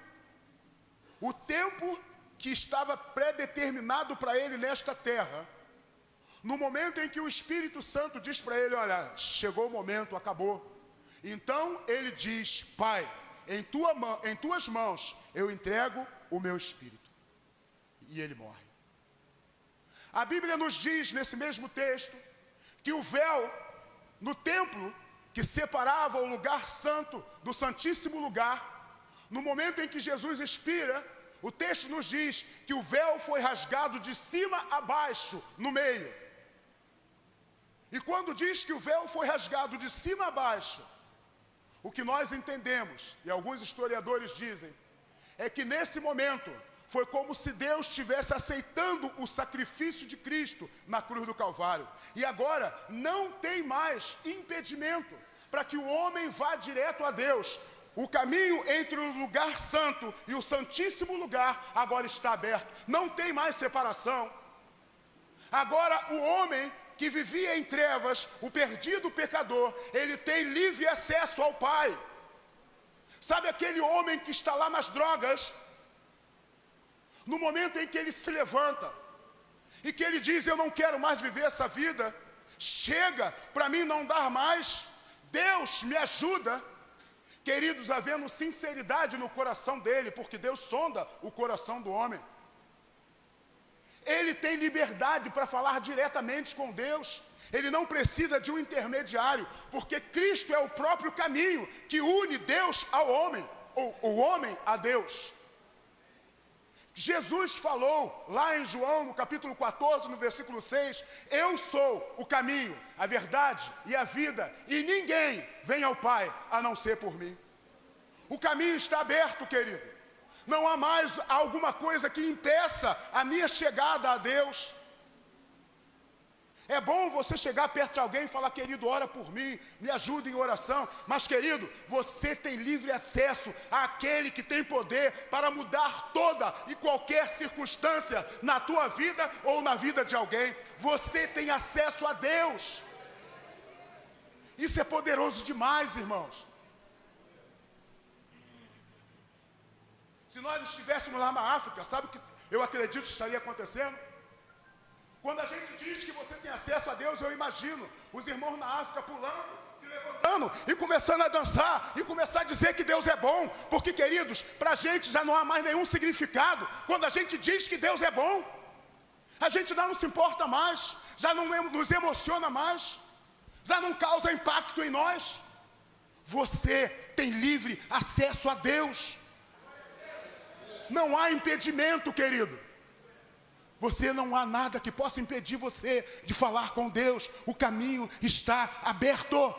o tempo que estava predeterminado para ele nesta terra, no momento em que o Espírito Santo diz para ele, olha, chegou o momento, acabou. Então ele diz, Pai, em tuas mãos eu entrego o meu espírito. E ele morre. A Bíblia nos diz nesse mesmo texto que o véu no templo que separava o lugar santo do santíssimo lugar, no momento em que Jesus expira, o texto nos diz que o véu foi rasgado de cima a baixo, no meio. E quando diz que o véu foi rasgado de cima a baixo, o que nós entendemos, e alguns historiadores dizem, é que nesse momento foi como se Deus estivesse aceitando o sacrifício de Cristo na cruz do Calvário. E agora não tem mais impedimento para que o homem vá direto a Deus. O caminho entre o lugar santo e o santíssimo lugar agora está aberto. Não tem mais separação. Agora o homem que vivia em trevas, o perdido pecador, ele tem livre acesso ao Pai. Sabe aquele homem que está lá nas drogas? No momento em que ele se levanta e que ele diz, eu não quero mais viver essa vida, chega para mim não dar mais, Deus me ajuda. Queridos, havendo sinceridade no coração dele, porque Deus sonda o coração do homem, ele tem liberdade para falar diretamente com Deus. Ele não precisa de um intermediário, porque Cristo é o próprio caminho que une Deus ao homem, ou o homem a Deus. Jesus falou lá em João, no capítulo 14, no versículo 6, eu sou o caminho, a verdade e a vida, e ninguém vem ao Pai a não ser por mim. O caminho está aberto, querido. Não há mais alguma coisa que impeça a minha chegada a Deus. É bom você chegar perto de alguém e falar, querido, ora por mim, me ajuda em oração. Mas, querido, você tem livre acesso àquele que tem poder para mudar toda e qualquer circunstância na tua vida ou na vida de alguém. Você tem acesso a Deus. Isso é poderoso demais, irmãos. Se nós estivéssemos lá na África, sabe o que eu acredito que estaria acontecendo? Quando a gente diz que você tem acesso a Deus, eu imagino os irmãos na África pulando, se levantando e começando a dançar e começar a dizer que Deus é bom. Porque, queridos, para a gente já não há mais nenhum significado. Quando a gente diz que Deus é bom, a gente já não se importa mais, já não nos emociona mais, já não causa impacto em nós. Você tem livre acesso a Deus. Não há impedimento, querido. Você não há nada que possa impedir você de falar com Deus. O caminho está aberto.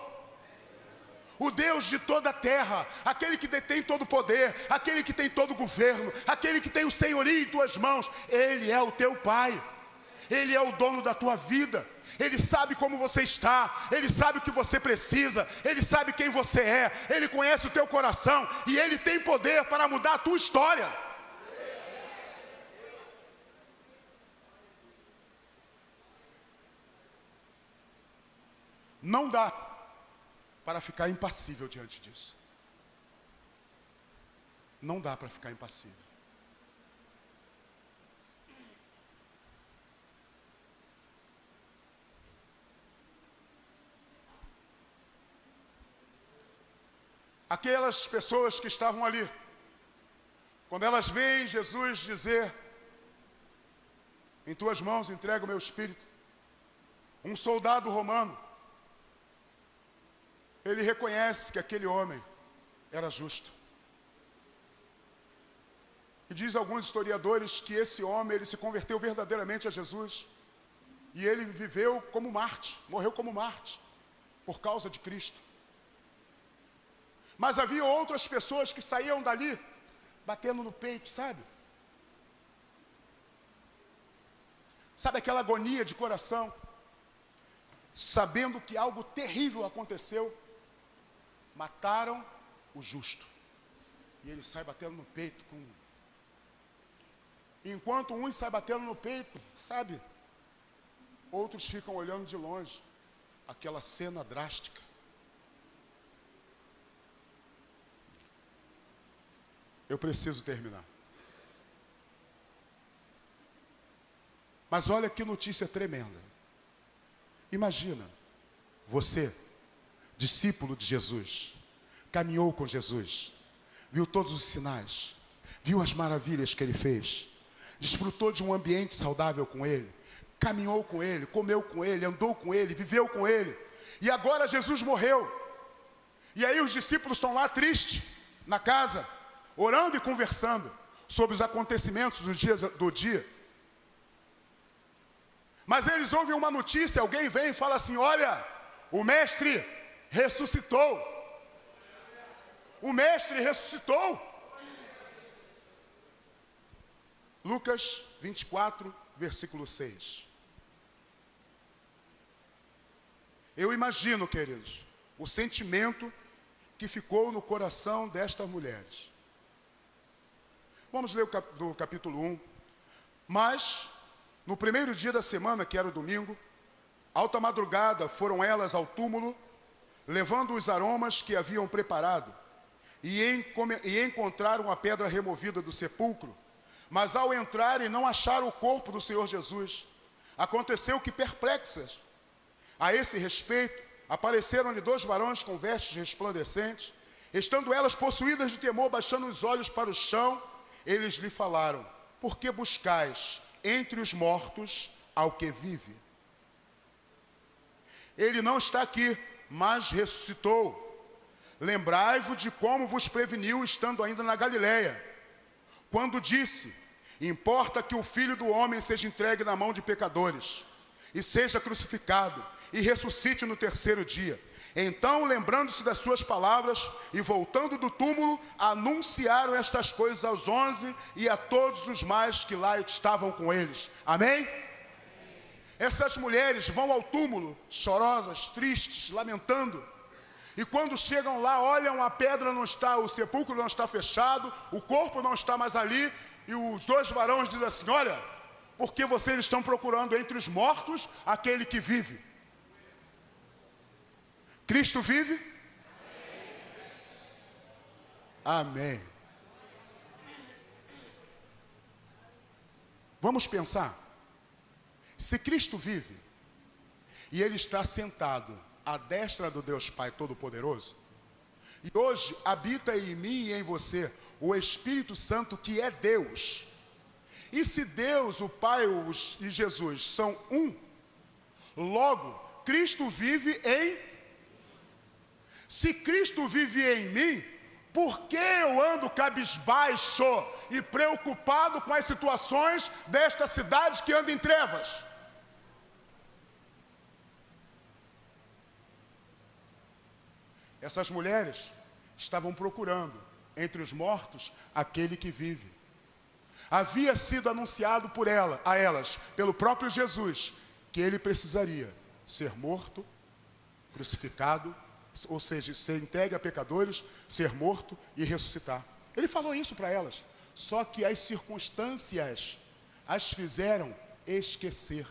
O Deus de toda a terra, aquele que detém todo o poder, aquele que tem todo o governo, aquele que tem o senhorio em tuas mãos, Ele é o teu Pai. Ele é o dono da tua vida. Ele sabe como você está, Ele sabe o que você precisa, Ele sabe quem você é, Ele conhece o teu coração e Ele tem poder para mudar a tua história. Não dá para ficar impassível diante disso. Não dá para ficar impassível. Aquelas pessoas que estavam ali, quando elas veem Jesus dizer, em tuas mãos entrego o meu espírito, um soldado romano, ele reconhece que aquele homem era justo. E diz alguns historiadores que esse homem, ele se converteu verdadeiramente a Jesus. E ele viveu como Marte, morreu como Marte, por causa de Cristo. Mas havia outras pessoas que saíam dali, batendo no peito, sabe? Sabe aquela agonia de coração? Sabendo que algo terrível aconteceu. Mataram o justo. E ele sai batendo no peito. Enquanto uns saem batendo no peito, sabe? Outros ficam olhando de longe. Aquela cena drástica. Eu preciso terminar. Mas olha que notícia tremenda. Imagina, você, discípulo de Jesus, caminhou com Jesus, viu todos os sinais, viu as maravilhas que ele fez, desfrutou de um ambiente saudável com ele, caminhou com ele, comeu com ele, andou com ele, viveu com ele. E agora Jesus morreu. E aí os discípulos estão lá tristes, na casa, orando e conversando sobre os acontecimentos do dia. Mas eles ouvem uma notícia, alguém vem e fala assim: olha, o mestre ressuscitou. O mestre ressuscitou. Lucas 24, versículo 6. Eu imagino, queridos, o sentimento que ficou no coração destas mulheres. Vamos ler do capítulo 1. Mas, no primeiro dia da semana, que era o domingo, alta madrugada, foram elas ao túmulo, levando os aromas que haviam preparado, e encontraram a pedra removida do sepulcro. Mas ao entrarem, não acharam o corpo do Senhor Jesus. Aconteceu que, perplexas a esse respeito, apareceram-lhe 2 varões com vestes resplandecentes. Estando elas possuídas de temor, baixando os olhos para o chão, eles lhe falaram: por que buscais entre os mortos ao que vive? Ele não está aqui, mas ressuscitou. Lembrai-vos de como vos preveniu, estando ainda na Galileia, quando disse: importa que o Filho do Homem seja entregue na mão de pecadores, e seja crucificado, e ressuscite no terceiro dia. Então, lembrando-se das suas palavras, e voltando do túmulo, anunciaram estas coisas aos 11 e a todos os mais que lá estavam com eles. Amém? Essas mulheres vão ao túmulo, chorosas, tristes, lamentando. E quando chegam lá, olham, a pedra não está, o sepulcro não está fechado, o corpo não está mais ali. E os 2 varões dizem assim: olha, porque vocês estão procurando entre os mortos aquele que vive. Cristo vive? Amém. Vamos pensar. Se Cristo vive, e Ele está sentado à destra do Deus Pai Todo-Poderoso, e hoje habita em mim e em você o Espírito Santo, que é Deus. E se Deus, o Pai e Jesus são um, logo, Cristo vive em... Se Cristo vive em mim, por que eu ando cabisbaixo e preocupado com as situações desta cidade que anda em trevas? Essas mulheres estavam procurando entre os mortos aquele que vive. Havia sido anunciado a elas, pelo próprio Jesus, que ele precisaria ser morto, crucificado, ou seja, ser entregue a pecadores, ser morto e ressuscitar. Ele falou isso para elas. Só que as circunstâncias as fizeram esquecer.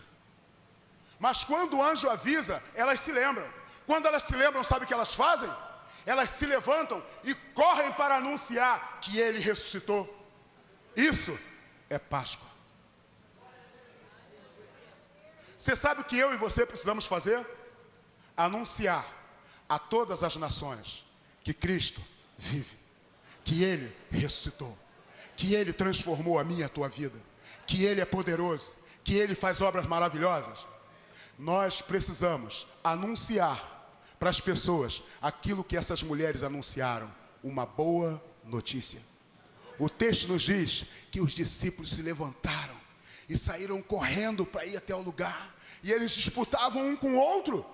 Mas quando o anjo avisa, elas se lembram. Quando elas se lembram, sabe o que elas fazem? Elas se levantam e correm para anunciar que ele ressuscitou. Isso é Páscoa. Você sabe o que eu e você precisamos fazer? Anunciar a todas as nações que Cristo vive, que Ele ressuscitou, que Ele transformou a minha e a tua vida, que Ele é poderoso, que Ele faz obras maravilhosas. Nós precisamos anunciar para as pessoas aquilo que essas mulheres anunciaram, uma boa notícia. O texto nos diz que os discípulos se levantaram e saíram correndo para ir até o lugar, e eles disputavam um com o outro.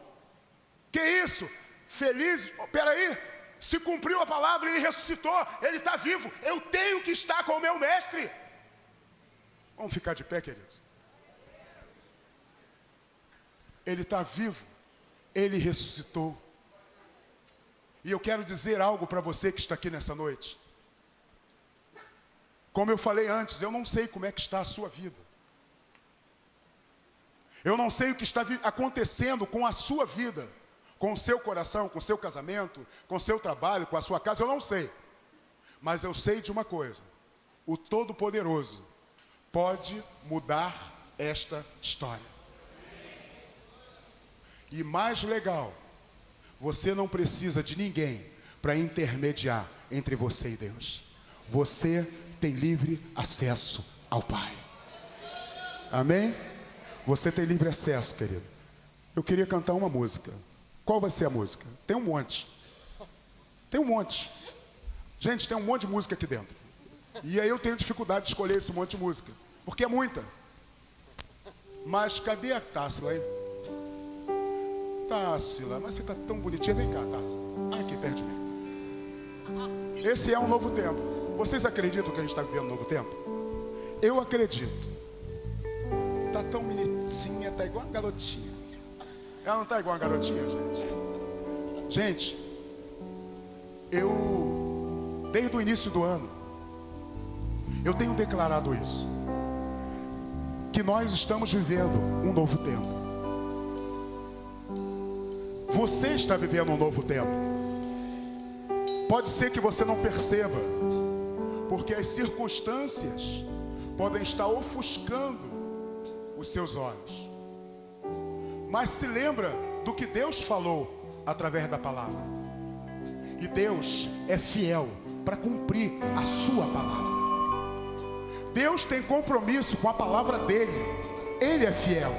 Que isso? Feliz, peraí, se cumpriu a palavra, ele ressuscitou, ele está vivo, eu tenho que estar com o meu mestre. Vamos ficar de pé, queridos. Ele está vivo, ele ressuscitou. E eu quero dizer algo para você que está aqui nessa noite. Como eu falei antes, eu não sei como é que está a sua vida. Eu não sei o que está acontecendo com a sua vida, com o seu coração, com o seu casamento, com o seu trabalho, com a sua casa, eu não sei. Mas eu sei de uma coisa: o Todo-Poderoso pode mudar esta história. E mais legal, você não precisa de ninguém para intermediar entre você e Deus. Você tem livre acesso ao Pai. Amém? Você tem livre acesso, querido. Eu queria cantar uma música. Qual vai ser a música? Tem um monte. Tem um monte. Gente, tem um monte de música aqui dentro. E aí eu tenho dificuldade de escolher esse monte de música, porque é muita. Mas cadê a Tássila aí? Tássila, mas você tá tão bonitinha. Vem cá, Tássila. Aqui perto de mim. Esse é um novo tempo. Vocês acreditam que a gente está vivendo um novo tempo? Eu acredito. Tá tão bonitinha, tá igual uma garotinha. Ela não tá igual uma garotinha, gente? Gente, desde o início do ano, eu tenho declarado isso, que nós estamos vivendo um novo tempo. Você está vivendo um novo tempo. Pode ser que você não perceba, porque as circunstâncias podem estar ofuscando os seus olhos. Mas se lembra do que Deus falou através da palavra. E Deus é fiel para cumprir a sua palavra. Deus tem compromisso com a palavra dele. Ele é fiel.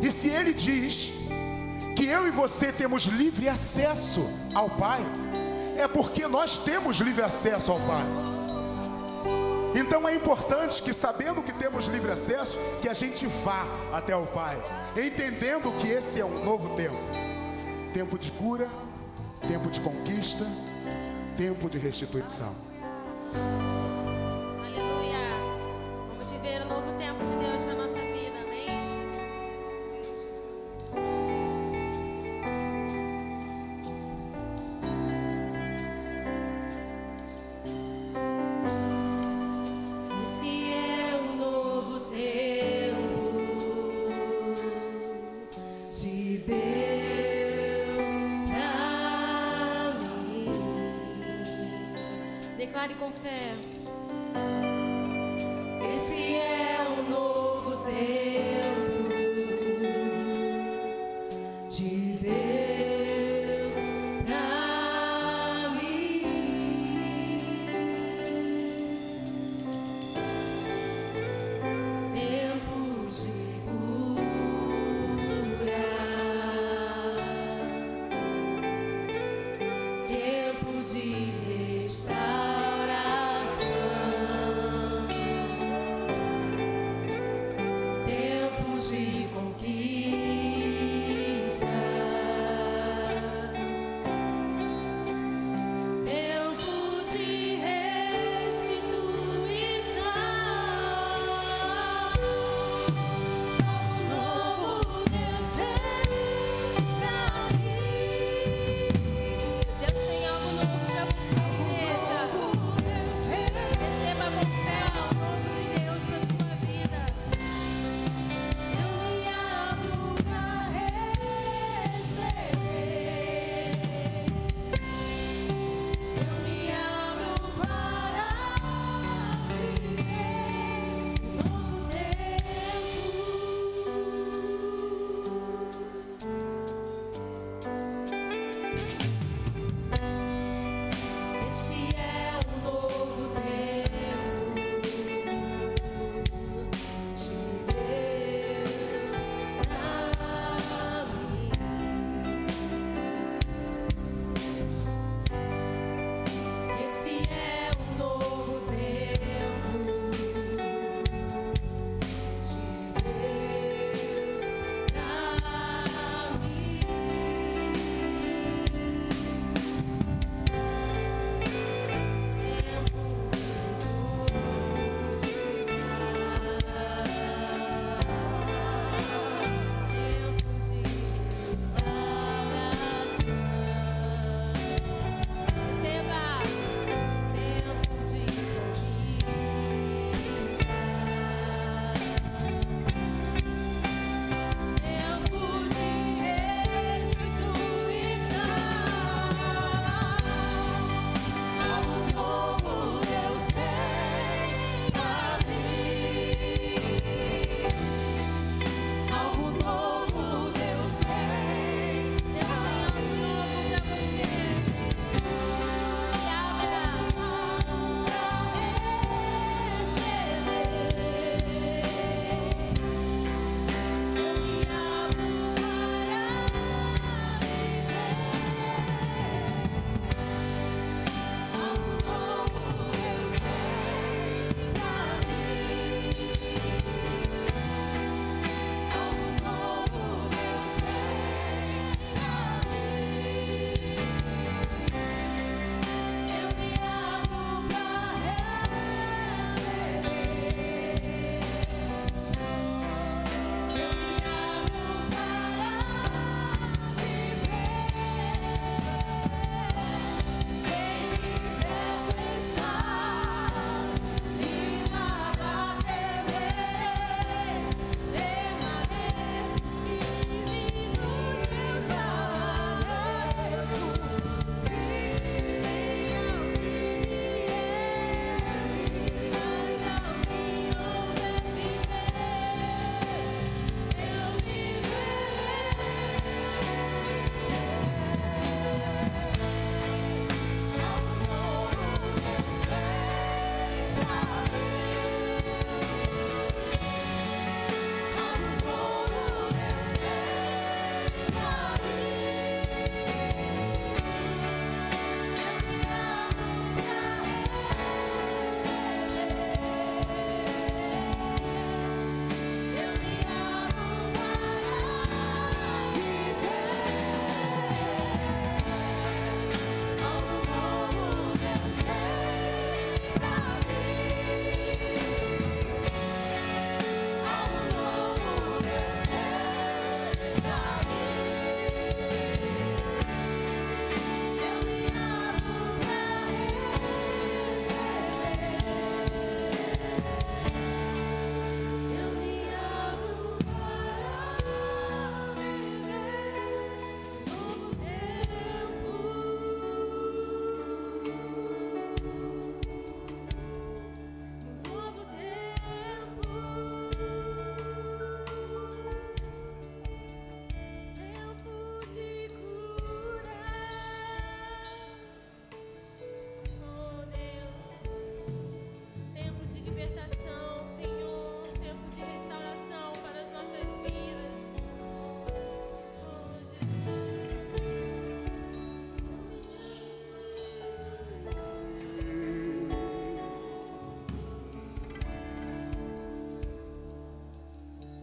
E se ele diz que eu e você temos livre acesso ao Pai, é porque nós temos livre acesso ao Pai. Então é importante que, sabendo que temos livre acesso, que a gente vá até o Pai, entendendo que esse é um novo tempo. Tempo de cura, tempo de conquista, tempo de restituição. Aleluia. Vamos viver o novo tempo de Deus para a nossa vida, amém? Esse é o novo tempo de Deus pra mim. Declare com fé. Esse é o novo tempo de Deus pra mim. Tempo de cura, tempo de restauração, tempo de conquista, tempo de restituição. Algo novo Deus tem pra mim. Deus tem algo novo pra você, igreja. Receba com fé o novo de Deus pra sua vida. Eu me abro pra receber. Eu me abro para viver novo tempo. Esse é o novo tempo de Deus pra mim. Esse é o novo tempo de Deus pra mim.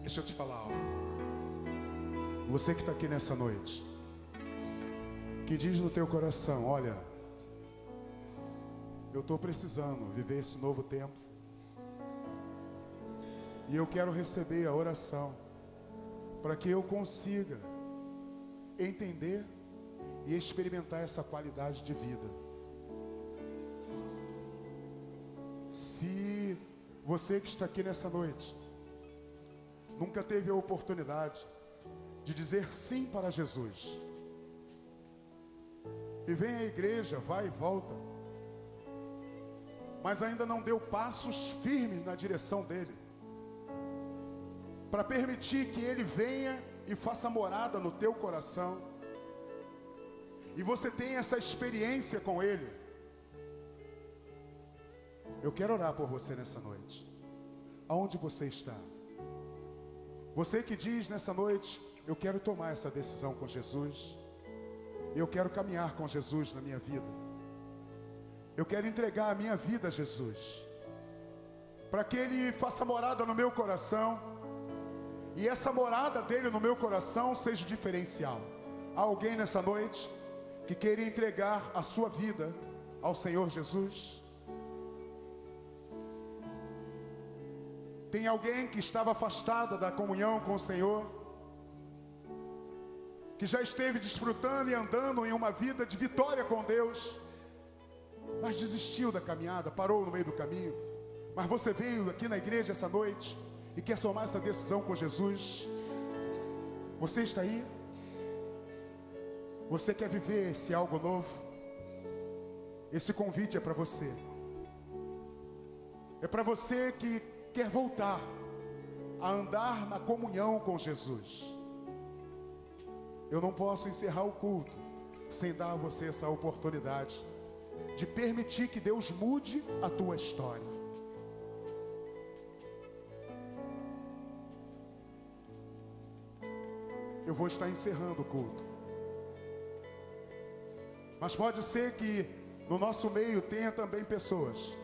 Deixa eu te falar algo. Você que está aqui nessa noite, que diz no teu coração: olha, eu estou precisando viver esse novo tempo, e eu quero receber a oração para que eu consiga entender e experimentar essa qualidade de vida. Se você que está aqui nessa noite nunca teve a oportunidade de dizer sim para Jesus, e vem à igreja, vai e volta, mas ainda não deu passos firmes na direção dele, para permitir que ele venha e faça morada no teu coração, e você tenha essa experiência com ele, eu quero orar por você nessa noite. Aonde você está? Você que diz nessa noite: eu quero tomar essa decisão com Jesus, eu quero caminhar com Jesus na minha vida, eu quero entregar a minha vida a Jesus, para que Ele faça morada no meu coração, e essa morada dele no meu coração seja o diferencial. Há alguém nessa noite que queira entregar a sua vida ao Senhor Jesus? Tem alguém que estava afastada da comunhão com o Senhor, que já esteve desfrutando e andando em uma vida de vitória com Deus, mas desistiu da caminhada, parou no meio do caminho? Mas você veio aqui na igreja essa noite e quer tomar essa decisão com Jesus? Você está aí? Você quer viver esse algo novo? Esse convite é para você. É para você que quer voltar a andar na comunhão com Jesus. Eu não posso encerrar o culto sem dar a você essa oportunidade de permitir que Deus mude a tua história. Eu vou estar encerrando o culto, mas pode ser que no nosso meio tenha também pessoas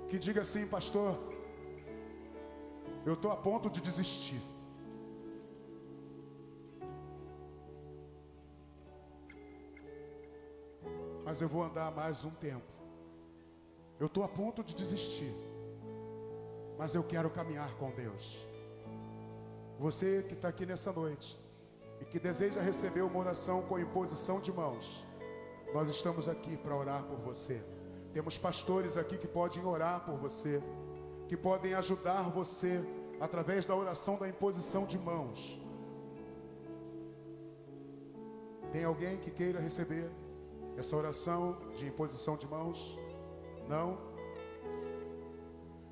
que digam assim: pastor, eu estou a ponto de desistir. Mas eu vou andar mais um tempo. Eu estou a ponto de desistir, mas eu quero caminhar com Deus. Você que está aqui nessa noite e que deseja receber uma oração com imposição de mãos, nós estamos aqui para orar por você. Temos pastores aqui que podem orar por você, que podem ajudar você através da oração da imposição de mãos. Tem alguém que queira receber essa oração de imposição de mãos? Não?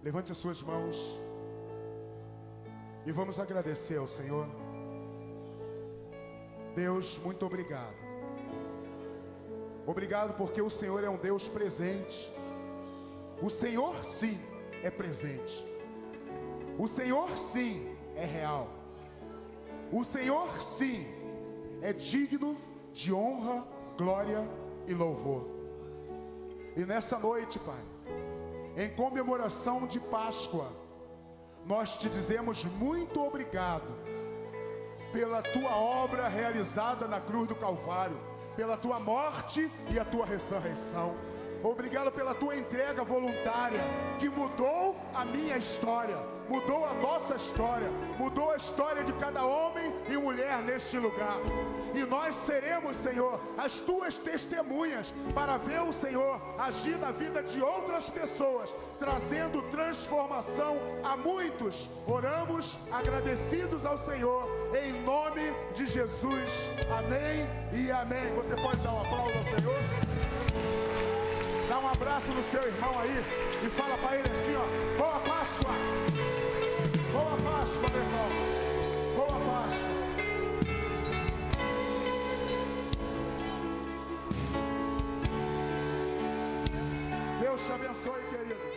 Levante as suas mãos e vamos agradecer ao Senhor. Deus, muito obrigado. Obrigado porque o Senhor é um Deus presente. O Senhor sim é presente. O Senhor sim é real. O Senhor sim é digno de honra, glória e louvor. E nessa noite, Pai, em comemoração de Páscoa, nós te dizemos muito obrigado pela tua obra realizada na cruz do Calvário, pela tua morte e a tua ressurreição. Obrigado pela tua entrega voluntária, que mudou a minha história, mudou a nossa história, mudou a história de cada homem e mulher neste lugar. E nós seremos, Senhor, as tuas testemunhas para ver o Senhor agir na vida de outras pessoas, trazendo transformação a muitos. Oramos agradecidos ao Senhor, em nome de Jesus. Amém e amém. Você pode dar um aplauso ao Senhor? Dá um abraço no seu irmão aí e fala para ele assim, ó: boa Páscoa! Boa Páscoa, meu irmão! Boa Páscoa! Deus te abençoe, querido.